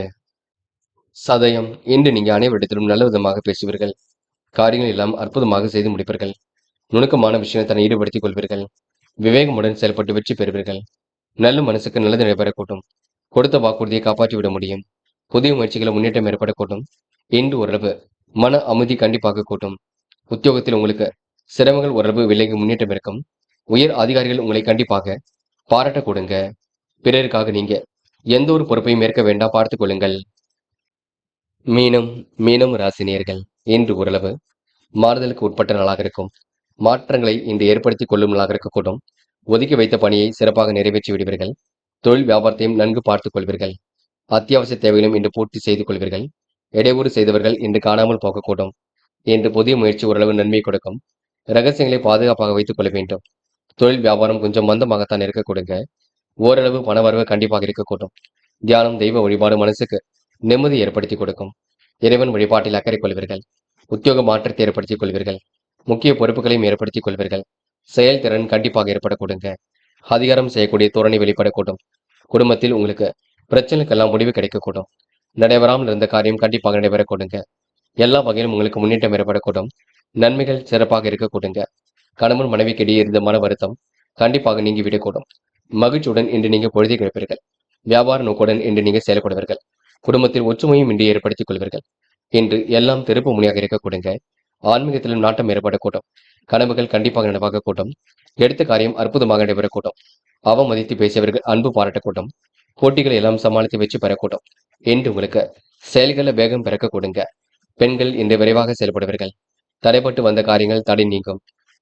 சதயம். இன்று நீங்க அனைவரிடத்திலும் நல்ல விதமாக பேசுவீர்கள். காரியங்கள் எல்லாம் அற்புதமாக செய்து முடிப்பீர்கள். நுணுக்கமான விஷயங்களை தன்னை ஈடுபடுத்திக் கொள்வீர்கள். விவேகமுடன் செயல்பட்டு வெற்றி பெறுவீர்கள். நல்ல மனசுக்கு நல்லது நடைபெறக்கூடும். கொடுத்த வாக்குறுதியை காப்பாற்றிவிட முடியும். புதிய முயற்சிகளை முன்னேற்றம் ஏற்படக்கூடும். இன்று ஓரளவு மன அமைதி கண்டிப்பாக கூட்டும். உத்தியோகத்தில் உங்களுக்கு சிரமங்கள் ஓரளவு விலகி முன்னேற்றம் இருக்கும். உயர் அதிகாரிகள் உங்களை கண்டிப்பாக பாராட்ட கொடுங்க. பிறருக்காக நீங்க எந்த ஒரு பொறுப்பையும் ஏற்க வேண்டாம், பார்த்துக் கொள்ளுங்கள். மீனம் ராசினியர்கள். இன்று ஓரளவு மாறுதலுக்கு உட்பட்ட நாளாக இருக்கும். மாற்றங்களை இன்று ஏற்படுத்திக் கொள்ளும் நாளாக இருக்கக்கூடும். ஒதுக்கி வைத்த பணியை சிறப்பாக நிறைவேற்றி விடுவீர்கள். தொழில் வியாபாரத்தையும் நன்கு பார்த்துக் கொள்வீர்கள். அத்தியாவசிய தேவைகளும் இன்று பூர்த்தி செய்து கொள்வீர்கள். இடையூறு செய்தவர்கள் இன்று காணாமல் போகக்கூடும். இன்று புதிய முயற்சி ஓரளவு நன்மை கொடுக்கும். ரகசியங்களை பாதுகாப்பாக வைத்துக் கொள்ள வேண்டும். தொழில் வியாபாரம் கொஞ்சம் மந்தமாகத்தான் இருக்க கொடுங்க. ஓரளவு பண வரவு கண்டிப்பாக இருக்கக்கூடும். தியானம் தெய்வ வழிபாடு மனசுக்கு நிம்மதி ஏற்படுத்தி கொடுக்கும். இறைவன் வழிபாட்டில் அக்கறை கொள்வீர்கள். உத்தியோக மாற்றத்தை ஏற்படுத்திக் கொள்வீர்கள். முக்கிய பொறுப்புகளையும் ஏற்படுத்திக் கொள்வீர்கள். செயல்திறன் கண்டிப்பாக ஏற்பட கொடுங்க. அதிகாரம் செய்யக்கூடிய தோரணை வெளிப்படக்கூடும். குடும்பத்தில் உங்களுக்கு பிரச்சனைக்கெல்லாம் முடிவு கிடைக்கக்கூடும். நடைபெறாமல் இருந்த காரியம் கண்டிப்பாக நடைபெற கொடுங்க. எல்லா வகையிலும் உங்களுக்கு முன்னேற்றம் ஏற்படக்கூடும். நன்மைகள் சிறப்பாக இருக்க கொடுங்க. கணவன் மனைவிக்கு இடையே இருந்த மன வருத்தம் கண்டிப்பாக நீங்கி விடக்கூடும். மகிழ்ச்சியுடன் இன்று நீங்க பொழுதை கிடைப்பீர்கள். வியாபார நோக்குடன் இன்று நீங்க செயல்படுவீர்கள். குடும்பத்தில் ஒற்றுமையும் இன்று ஏற்படுத்திக் கொள்வீர்கள். இன்று எல்லாம் திருப்பு முனையாக இருக்க கொடுங்க. ஆன்மீகத்திலும் நாட்டம் ஏற்படக்கூடும். கனவுகள் கண்டிப்பாக நனவாக கூட்டும். எடுத்த காரியம் அற்புதமாக நடைபெறக்கூடும். அவமதித்து பேசியவர்கள் அன்பு பாராட்டக்கூடும். போட்டிகளை எல்லாம் சமாளித்து வெற்றி பெறக்கூடும். என்று உங்களுக்கு செயல்கள வேகம் பிறக்க கொடுங்க. பெண்கள் இன்று விரைவாக செயல்படுவீர்கள். தடைப்பட்டு வந்த காரியங்கள் தடை நீங்கும்.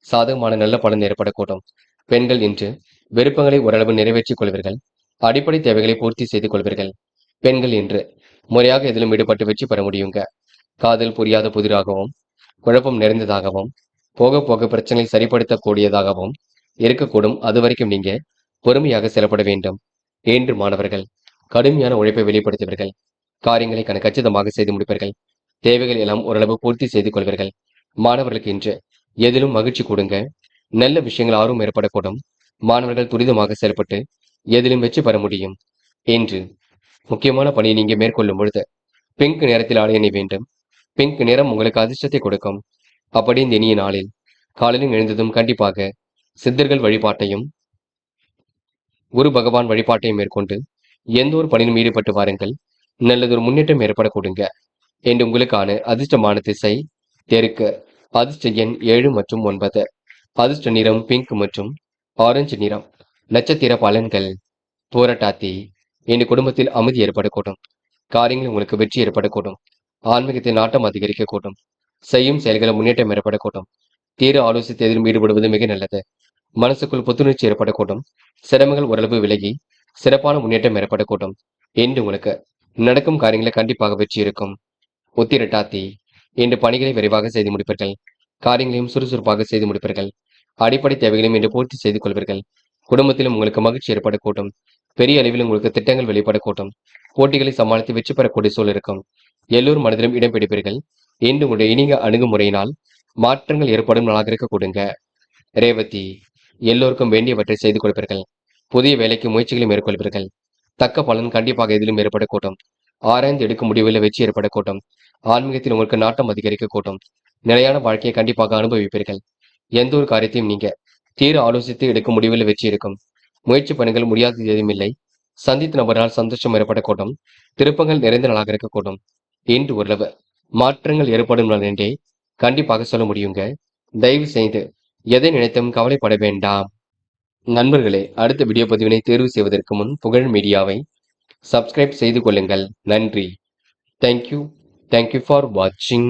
சாதகமான நல்ல பலன் ஏற்படக்கூடும். பெண்கள் இன்று விருப்பங்களை ஓரளவு நிறைவேற்றிக் கொள்வீர்கள். அடிப்படை தேவைகளை பூர்த்தி செய்து கொள்வீர்கள். பெண்கள் இன்று முறையாக எதிலும் ஈடுபட்டு வெற்றி பெற முடியுங்க. காதல் புரியாத புதிராகவும் குழப்பம் நிறைந்ததாகவும் போக போக பிரச்சனை சரிப்படுத்தக்கூடியதாகவும் இருக்கக்கூடும். அது வரைக்கும் நீங்க பொறுமையாக செயல்பட வேண்டும். என்று மாணவர்கள் கடுமையான உழைப்பை வெளிப்படுத்துவீர்கள். காரியங்களை கச்சிதமாக செய்து முடிப்பீர்கள். தேவைகள் எல்லாம் ஓரளவு பூர்த்தி செய்து கொள்வீர்கள். மாணவர்களுக்கு இன்று எதிலும் மகிழ்ச்சி கொடுங்க. நல்ல விஷயங்கள் ஆர்வம் ஏற்படக்கூடும். மாணவர்கள் துரிதமாக செயல்பட்டு எதிலும் வெற்றி பெற முடியும். என்று முக்கியமான பணியை நீங்க மேற்கொள்ளும் பொழுது பிங்க் நிறத்தில் ஆடை அணிய வேண்டும். பிங்க் நிறம் உங்களுக்கு அதிர்ஷ்டத்தை கொடுக்கும். அப்படி இந்த இனிய நாளில் காலையில் எழுந்ததும் கண்டிப்பாக சித்தர்கள் வழிபாட்டையும் குரு பகவான் வழிபாட்டையும் மேற்கொண்டு எந்த ஒரு பணியிலும் ஈடுபட்டு வாருங்கள். நல்லதொரு முன்னேற்றம் ஏற்பட கொடுங்க. என்று உங்களுக்கான அதிர்ஷ்டமான திசை தெற்கு. அதிர்ஷ்ட எண் 7 மற்றும் 9. அதிர்ஷ்ட நிறம் பிங்க் மற்றும் ஆரஞ்சு நிறம். நட்சத்திர பலன்கள் போராட்டாத்தி. இன்று குடும்பத்தில் அமைதி ஏற்படக்கூடும். காரியங்கள் உங்களுக்கு வெற்றி ஏற்படக்கூடும். ஆன்மீகத்தில் நாட்டம் அதிகரிக்கக்கூடும். செய்யும் செயல்களில் முன்னேற்றம் ஏற்படக்கூடும். தீர ஆலோசித்து எதிலும் ஈடுபடுவது மிக நல்லது. மனசுக்குள் புத்துணர்ச்சி ஏற்படக்கூடும். சிரமங்கள் ஓரளவு விலகி சிறப்பான முன்னேற்றம் ஏற்படக்கூடும். என்று உங்களுக்கு நடக்கும் காரியங்களை கண்டிப்பாக வெற்றி இருக்கும். உத்திரட்டாத்தி. இன்று பணிகளை விரைவாக செய்து முடிப்பீர்கள். காரியங்களையும் சுறுசுறுப்பாக செய்து முடிப்பீர்கள். அடிப்படை தேவைகளையும் இன்று பூர்த்தி செய்து கொள்வீர்கள். குடும்பத்திலும் உங்களுக்கு மகிழ்ச்சி ஏற்படக்கூடும். பெரிய அளவில் உங்களுக்கு திட்டங்கள் வெளிப்படக்கூடும். போட்டிகளை சமாளித்து வெற்றி பெறக்கூடிய சூழல் இருக்கும். எல்லோரும் மனதிலும் இடம் பிடிப்பீர்கள். இன்று உங்களுடைய இனிய அணுகுமுறையினால் மாற்றங்கள் ஏற்படும் நாளாக இருக்க கொடுங்க. ரேவதி. எல்லோருக்கும் வேண்டியவற்றை செய்து கொடுப்பீர்கள். புதிய வேலைக்கு முயற்சிகளை மேற்கொள்வீர்கள். தக்க பலன் கண்டிப்பாக எதிலும் ஏற்படக்கூடும். ஆராய்ந்து எடுக்கும் முடிவில் வெற்றி ஏற்படக்கூடும். ஆன்மீகத்தில் உங்களுக்கு நாட்டம் அதிகரிக்கக்கூடும். நிலையான வாழ்க்கையை கண்டிப்பாக அனுபவிப்பீர்கள். எந்த ஒரு காரியத்தையும் நீங்க தீர ஆலோசித்து எடுக்கும் முடிவில் வெற்றி இருக்கும். முயற்சி பணிகள் முடியாதது எதுவும் இல்லை. சந்தித்த நபரால் சந்தோஷம் ஏற்படக்கூடும். திருப்பங்கள் நிறைந்த நாளாக இருக்கக்கூடும். இன்று ஓரளவு மாற்றங்கள் ஏற்படும் நாள் என்றே கண்டிப்பாக சொல்ல முடியுங்க. தயவு செய்து எதை நினைத்தும் கவலைப்பட வேண்டாம். நண்பர்களே, அடுத்த வீடியோ பதிவினை தேர்வு செய்வதற்கு முன் புகழ் மீடியாவை சப்ஸ்கிரைப் செய்து கொள்ளுங்கள். நன்றி. தேங்க்யூ. தேங்க்யூ ஃபார் வாட்சிங்.